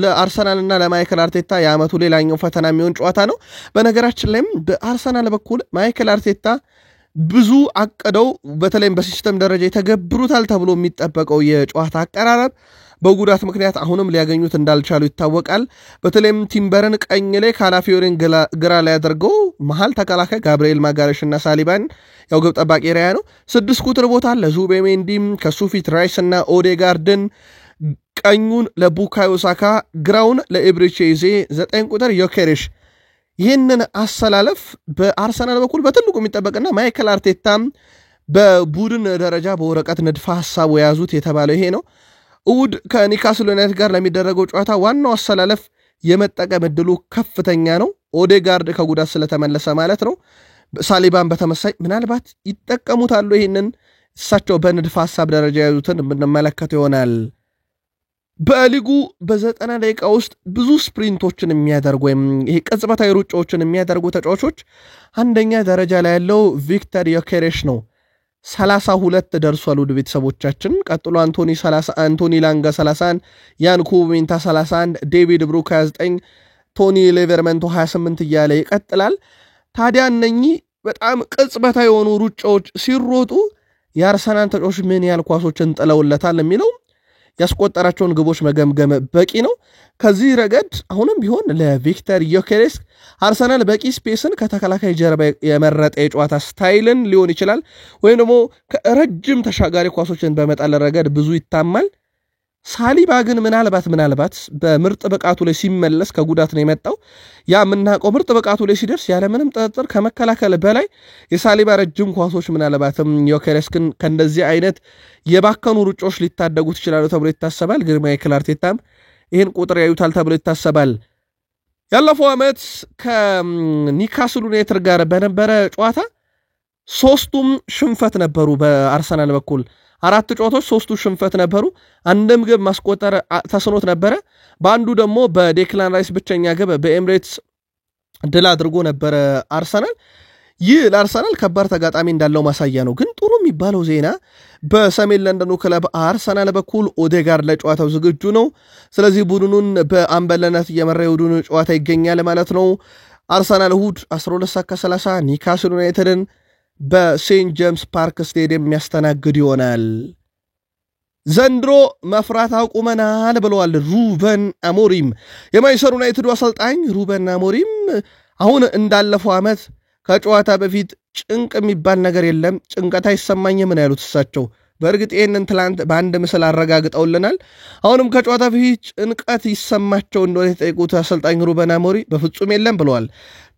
ለአርሰናልና ለማይክል አርቴታ የዓመቱ ሌላኛው ፈተና የሚሆን ጨዋታ ነው በነገራችን ላይም በአርሰናል በኩል ማይክል አርቴታ ብዙ አቀደው በተለይም በሲስተም ደረጃ የተገብሩታል ተብሎ የሚጠበቀው የጨዋታ አቀራረብ በጉዳት ምክንያት አሁንም ሊያገኙት እንዳልቻሉ ይታወቃል በተለይም ቲምበርን ቀኝ ላይ ካላፊዮሪን ግራ ላይ አድርገው መሃል ተከላካይ ጋብሪኤል ማጋሬሽና ሳሊባን ያው ግብ ጠባቂ ራያ ነው 6 ቁጥር ቦታ ለዙቤሜንዲም ከሱፊት ራይስና ኦዴጋርድን ቀኙን ለቡካዮ ሳካ ግራውን ለኢብሪቼዜ 9 ቁጥር ዮኬሬሽ ይህንን አሰላለፍ በአርሰናል በኩል በትልቁ የሚጠበቅና ማይክል አርቴታም በቡድን ደረጃ በወረቀት ንድፈ ሐሳቡ የያዙት የተባለው ይሄ ነው እሁድ ከኒካስል ዩናይትድ ጋር ለሚደረገው ጨዋታ ዋናው አሰላለፍ የመጠቀም ዕድሉ ከፍተኛ ነው ኦዴጋርድ ከጉዳት ስለተመለሰ ማለት ነው ሳሊባን በተመሳይ ምናልባት ይጠቀሙታል ይሄንን እሳቸው በንድፈ ሐሳብ ደረጃ ያዙትን የምንመለከተው ይሆናል በሊጉ በ90 ደቂቃ ውስጥ ብዙ ስፕሪንቶችን የሚያደርጉ ወይም ይሄ ቅጽበታዊ ሩጫዎችን የሚያደርጉ ተጫዋቾች አንደኛ ደረጃ ላይ ያለው ቪክተር ዮኬሬሽ ነው 32 ደርሷል ውድ ቤተሰቦቻችን ቀጥሎ አንቶኒ ላንጋ 31 ያን ኩሚንታ 31 ዴቪድ ብሩክ 29 ቶኒ ሌቨርመንቶ 28 እያለ ይቀጥላል ታዲያ እነኚህ በጣም ቅጽበታዊ የሆኑ ሩጫዎች ሲሮጡ የአርሰናል ተጫዋቾች ምን ያህል ኳሶችን ጥለውለታል የሚለው ያስቆጠራቸውን ግቦች መገምገም በቂ ነው ከዚህ ረገድ አሁንም ቢሆን ለቪክተር ዮኬሬስ አርሰናል በቂ ስፔስን ከተከላካይ ጀርባ የመረጠ የጨዋታ ስታይልን ሊሆን ይችላል ወይም ደግሞ ከረጅም ተሻጋሪ ኳሶችን በመጣል ረገድ ብዙ ይታማል ሳሊባ ግን ምናልባት በምርጥ ብቃቱ ላይ ሲመለስ ከጉዳት ነው የመጣው ያ ምናቀው ምርጥ ብቃቱ ላይ ሲደርስ ያለ ምንም ጥርጥር ከመከላከል በላይ የሳሊባ ረጅም ኳሶች ምናልባትም ዮኬሬስን ከእንደዚህ አይነት የባከኑ ሩጫዎች ሊታደጉት ይችላሉ ተብሎ ይታሰባል ግን ማይክል አርቴታም ይህን ቁጥር ያዩታል ተብሎ ይታሰባል ያለፈው ዓመት ከኒካስል ዩናይትድ ጋር በነበረ ጨዋታ 3ቱም ሽንፈት ነበሩ በአርሰናል በኩል 4 ጨዋታዎች 3ቱ ሽንፈት ነበሩ አንድም ግብ ማስቆጠር ተስኖት ነበረ በአንዱ ደግሞ በዴክላን ራይስ ብቸኛ ግብ በኤምሬትስ ድል አድርጎ ነበረ አርሰናል ይህ ለአርሰናል ከባድ ተጋጣሚ እንዳለው ማሳያ ነው ግን ጥሩ የሚባለው ዜና በሰሜን ለንደኑ ክለብ አርሰናል በኩል ኦዴጋርድ ለጨዋታው ዝግጁ ነው ስለዚህ ቡድኑን በአምበልነት እየመራ የቡድኑ ጨዋታ ይገኛል ማለት ነው አርሰናል እሁድ 12:30 ኒካስል ዩናይትድን በሴንት ጄምስ ፓርክ ስቴዲየም የሚያስተናግድ ይሆናል ዘንድሮ መፍራት አቁመናል ብለዋል ሩበን አሞሪም የማንቸስተር ዩናይትድ አሰልጣኝ ሩበን አሞሪም አሁን እንዳለፈው ዓመት ከጨዋታ በፊት ጭንቅ የሚባል ነገር የለም ጭንቀት አይሰማኝም ምን ያሉት እሳቸው በእርግጥ ይህንን ትላንት በአንድ ምስል አረጋግጠውልናል አሁንም ከጨዋታ በፊት ጭንቀት ይሰማቸው እንደሆነ የጠየቁት አሰልጣኝ ሩበን አሞሪም በፍጹም የለም ብለዋል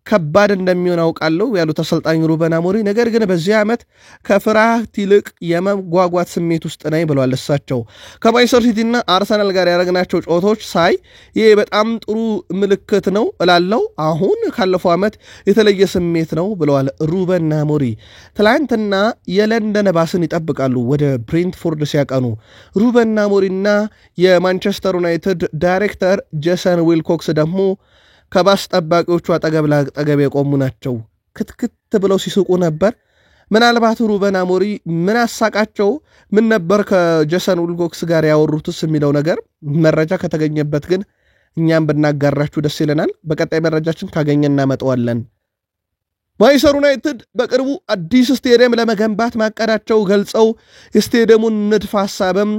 ከባድ እንደሚሆን አውቃለሁ ያሉት አሰልጣኝ ሩበን አሞሪም ነገር ግን በዚህ ዓመት ከፍርሃት ይልቅ የመጓጓት ስሜት ውስጥ ነኝ ብለዋል። እሳቸው ከማንቸስተር ሲቲና አርሰናል ጋር ያደረግናቸው ጨዋታዎች ሳይ ይሄ በጣም ጥሩ ምልክት ነው እላለሁ። አሁን ካለፈው ዓመት የተለየ ስሜት ነው ብለዋል ሩበን አሞሪም። ትላንትና የለንደን ባስን ይጠብቃሉ ወደ ብሬንትፎርድ ሲያቀኑ። ሩበን አሞሪምና የማንቸስተር ዩናይትድ ዳይሬክተር ጄሰን ዊልኮክስ ደግሞ ከባስ ጠባቂዎቹ አጠገብ ለአጠገብ የቆሙ ናቸው። ክትክት ብለው ሲስቁ ነበር። ምናልባት ሩበን አሞሪም ምን አሳቃቸው፣ ምን ነበር ከጄሰን ዊልኮክስ ጋር ያወሩትስ የሚለው ነገር መረጃ ከተገኘበት ግን እኛም ብናጋራችሁ ደስ ይለናል። በቀጣይ መረጃችን ካገኘን እናመጣዋለን። ማንቸስተር ዩናይትድ በቅርቡ አዲስ ስቴዲየም ለመገንባት ማቀዳቸው ገልጸው የስቴዲየሙን ንድፍ ሐሳብም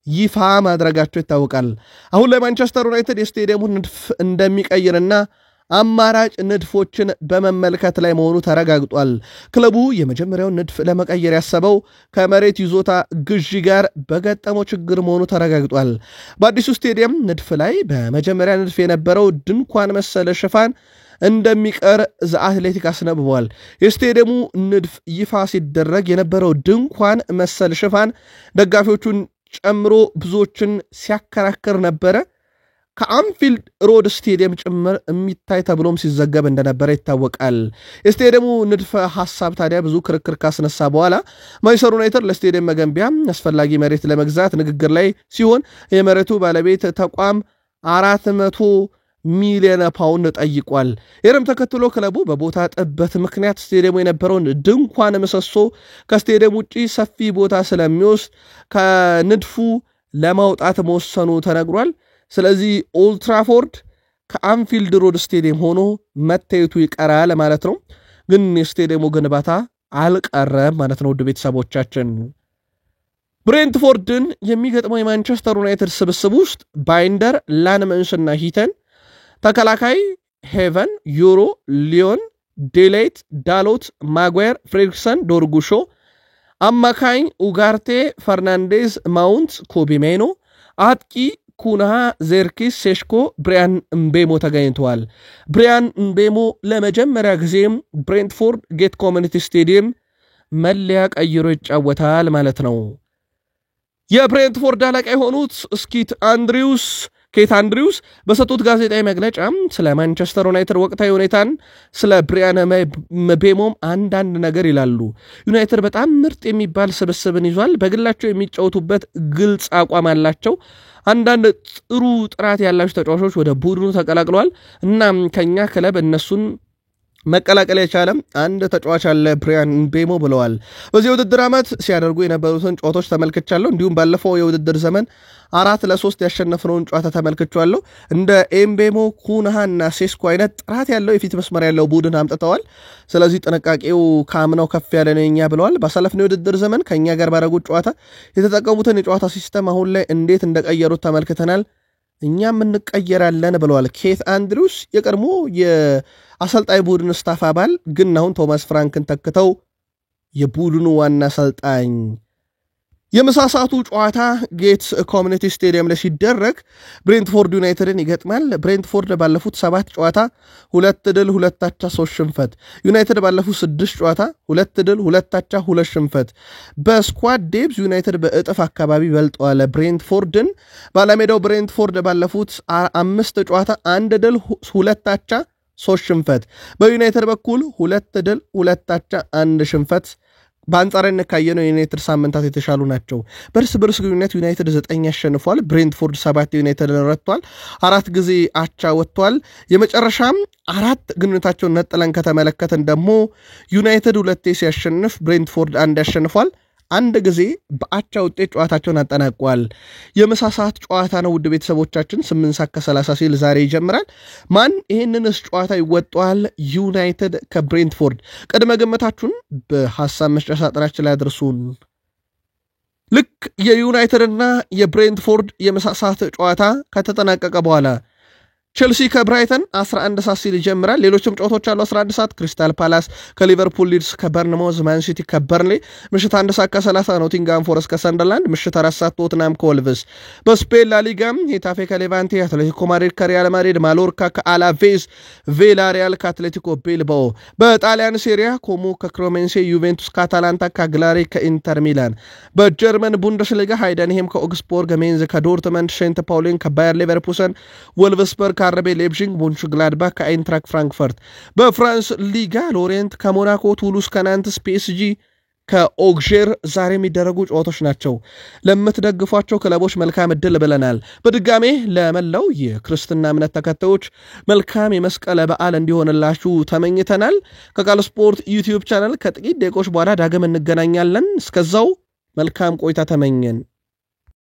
ይፋ ማድረጋቸው ይታወቃል። አሁን ላይ ማንቸስተር ዩናይትድ የስቴዲየሙን ንድፍ እንደሚቀይርና አማራጭ ንድፎችን በመመልከት ላይ መሆኑ ተረጋግጧል። ክለቡ የመጀመሪያውን ንድፍ ለመቀየር ያሰበው ከመሬት ይዞታ ግዢ ጋር በገጠመው ችግር መሆኑ ተረጋግጧል። በአዲሱ ስቴዲየም ንድፍ ላይ በመጀመሪያ ንድፍ የነበረው ድንኳን መሰለ ሽፋን እንደሚቀር ዘ አትሌቲክ አስነብቧል። የስቴዲየሙ ንድፍ ይፋ ሲደረግ የነበረው ድንኳን መሰል ሽፋን ደጋፊዎቹን ጨምሮ ብዙዎችን ሲያከራክር ነበረ። ከአንፊልድ ሮድ ስቴዲየም ጭምር የሚታይ ተብሎም ሲዘገብ እንደነበረ ይታወቃል። የስቴዲየሙ ንድፈ ሐሳብ ታዲያ ብዙ ክርክር ካስነሳ በኋላ ማንቸስተር ዩናይትድ ለስቴዲየም መገንቢያ አስፈላጊ መሬት ለመግዛት ንግግር ላይ ሲሆን የመሬቱ ባለቤት ተቋም 400 ሚሊዮን ፓውንድ ጠይቋል። ይህንም ተከትሎ ክለቡ በቦታ ጥበት ምክንያት ስቴዲየሙ የነበረውን ድንኳን ምሰሶ ከስቴዲየም ውጪ ሰፊ ቦታ ስለሚወስድ ከንድፉ ለማውጣት መወሰኑ ተነግሯል። ስለዚህ ኦልድ ትራፎርድ ከአንፊልድ ሮድ ስቴዲየም ሆኖ መታየቱ ይቀራል ማለት ነው። ግን የስቴዲየሙ ግንባታ አልቀረም ማለት ነው። ውድ ቤተሰቦቻችን ብሬንትፎርድን የሚገጥመው የማንቸስተር ዩናይትድ ስብስብ ውስጥ ባይንደር፣ ላንመንስና ሂተን፣ ተከላካይ ሄቨን፣ ዩሮ፣ ሊዮን፣ ዴሌይት፣ ዳሎት፣ ማጓየር፣ ፍሬድሪክሰን፣ ዶርጉሾ፣ አማካኝ ኡጋርቴ፣ ፈርናንዴዝ፣ ማውንት፣ ኮቢ ሜኖ፣ አጥቂ ኩናሃ፣ ዜርኪስ፣ ሴሽኮ፣ ብሪያን እምቤሞ ተገኝተዋል። ብሪያን እምቤሞ ለመጀመሪያ ጊዜም ብሬንትፎርድ ጌት ኮሚኒቲ ስቴዲየም መለያ ቀይሮ ይጫወታል ማለት ነው። የብሬንትፎርድ አለቃ የሆኑት ኬት አንድሪውስ በሰጡት ጋዜጣዊ መግለጫ ስለ ማንቸስተር ዩናይትድ ወቅታዊ ሁኔታን ስለ ብሪያን እምቤሞም አንዳንድ ነገር ይላሉ። ዩናይትድ በጣም ምርጥ የሚባል ስብስብን ይዟል። በግላቸው የሚጫወቱበት ግልጽ አቋም አላቸው። አንዳንድ ጥሩ ጥራት ያላቸው ተጫዋቾች ወደ ቡድኑ ተቀላቅለዋል እና ከኛ ክለብ እነሱን መቀላቀል የቻለም አንድ ተጫዋች አለ ብሪያን እምቤሞ ብለዋል። በዚህ ውድድር ዓመት ሲያደርጉ የነበሩትን ጨዋታዎች ተመልክቻለሁ። እንዲሁም ባለፈው የውድድር ዘመን 4-3 ያሸነፍነውን ጨዋታ ተመልክቻለሁ። እንደ ኤምቤሞ፣ ኩናሃና ሴስኮ አይነት ጥራት ያለው የፊት መስመር ያለው ቡድን አምጥተዋል። ስለዚህ ጥንቃቄው ካምናው ከፍ ያለ ነኛ ብለዋል። ባሳለፍነው የውድድር ዘመን ከኛ ጋር ባደረጉት ጨዋታ የተጠቀሙትን የጨዋታ ሲስተም አሁን ላይ እንዴት እንደቀየሩት ተመልክተናል። እኛም እንቀየራለን ብለዋል ኬት አንድሪውስ። የቀድሞ የአሰልጣኝ ቡድን ስታፍ አባል ግን አሁን ቶማስ ፍራንክን ተክተው የቡድኑ ዋና አሰልጣኝ። የምሳሳቱ ጨዋታ ጌት ኮሚኒቲ ስቴዲየም ላይ ሲደረግ ብሬንትፎርድ ዩናይትድን ይገጥማል። ብሬንትፎርድ ባለፉት 7 ጨዋታ 2 ድል 2 አቻ 3 ሽንፈት፣ ዩናይትድ ባለፉት 6 ጨዋታ 2 ድል 2 አቻ 2 ሽንፈት። በስኳድ ዴፕዝ ዩናይትድ በእጥፍ አካባቢ በልጠዋል ብሬንትፎርድን። ባለሜዳው ብሬንትፎርድ ባለፉት 5 ጨዋታ 1 ድል 2 አቻ 3 ሽንፈት፣ በዩናይትድ በኩል 2 ድል 2 አቻ 1 ሽንፈት። በአንጻራዊነት ካየነው የዩናይትድ ሳምንታት የተሻሉ ናቸው። በእርስ በርስ ግንኙነት ዩናይትድ 9 ያሸንፏል። ብሬንትፎርድ 7 ዩናይትድን ረቷል። 4 ጊዜ አቻ ወጥቷል። የመጨረሻም 4 ግንኙነታቸውን ነጥለን ከተመለከትን ደግሞ ዩናይትድ 2 ሲያሸንፍ ብሬንትፎርድ 1 ያሸንፏል። 1 ጊዜ በአቻ ውጤት ጨዋታቸውን አጠናቋል። የምሳ ሰዓት ጨዋታ ነው ውድ ቤተሰቦቻችን። 8:30 ሲል ዛሬ ይጀምራል። ማን ይህንንስ ጨዋታ ይወጣዋል? ዩናይትድ ከብሬንትፎርድ። ቅድመ ግምታችሁን በሐሳብ መስጫ ሳጥናችን ላይ አድርሱን። ልክ የዩናይትድና የብሬንትፎርድ የምሳ ሰዓት ጨዋታ ከተጠናቀቀ በኋላ ቼልሲ ከብራይተን 11 ሰዓት ሲል ይጀምራል። ሌሎችም ጨዋታዎች አሉ 11 ሰዓት ክሪስታል ፓላስ ከሊቨርፑል፣ ሊድስ ከበርንማውዝ፣ ማን ሲቲ ከበርንሊ፣ ምሽት 1 ሰዓት ከ30 ኖቲንጋም ፎረስት ከሰንደርላንድ፣ ምሽት 4 ሰዓት ቶትናም ከወልቭስ። በስፔን ላሊጋ ሄታፌ ከሌቫንቴ፣ አትሌቲኮ ማድሪድ ከሪያል ማድሪድ፣ ማሎርካ ከአላቬዝ፣ ቪላሪያል ከአትሌቲኮ ቤልባኦ። በጣሊያን ሴሪያ ኮሞ ከክሮሜንሴ፣ ዩቬንቱስ ከአታላንታ፣ ካግላሪ ከኢንተር ሚላን። በጀርመን ቡንደስሊጋ ሃይደንሄም ከኦግስቦርግ፣ ሜንዝ ከዶርትመንድ፣ ሴንት ፓውሊን ከባየር ሌቨርኩሰን፣ ወልቭስበርግ ከአርቤ ሌፕዚግ፣ ሞንሽግላድባክ ከአይንትራክ ፍራንክፈርት። በፍራንስ ሊጋ ሎሬንት ከሞናኮ፣ ቱሉስ ከናንትስ፣ ፒኤስጂ ከኦግሼር ዛሬ የሚደረጉ ጨዋታዎች ናቸው። ለምትደግፏቸው ክለቦች መልካም እድል ብለናል። በድጋሜ ለመላው የክርስትና እምነት ተከታዮች መልካም የመስቀል በዓል እንዲሆንላችሁ ተመኝተናል። ከቃል ስፖርት ዩቲዩብ ቻናል ከጥቂት ደቂቆች በኋላ ዳግም እንገናኛለን። እስከዛው መልካም ቆይታ ተመኘን።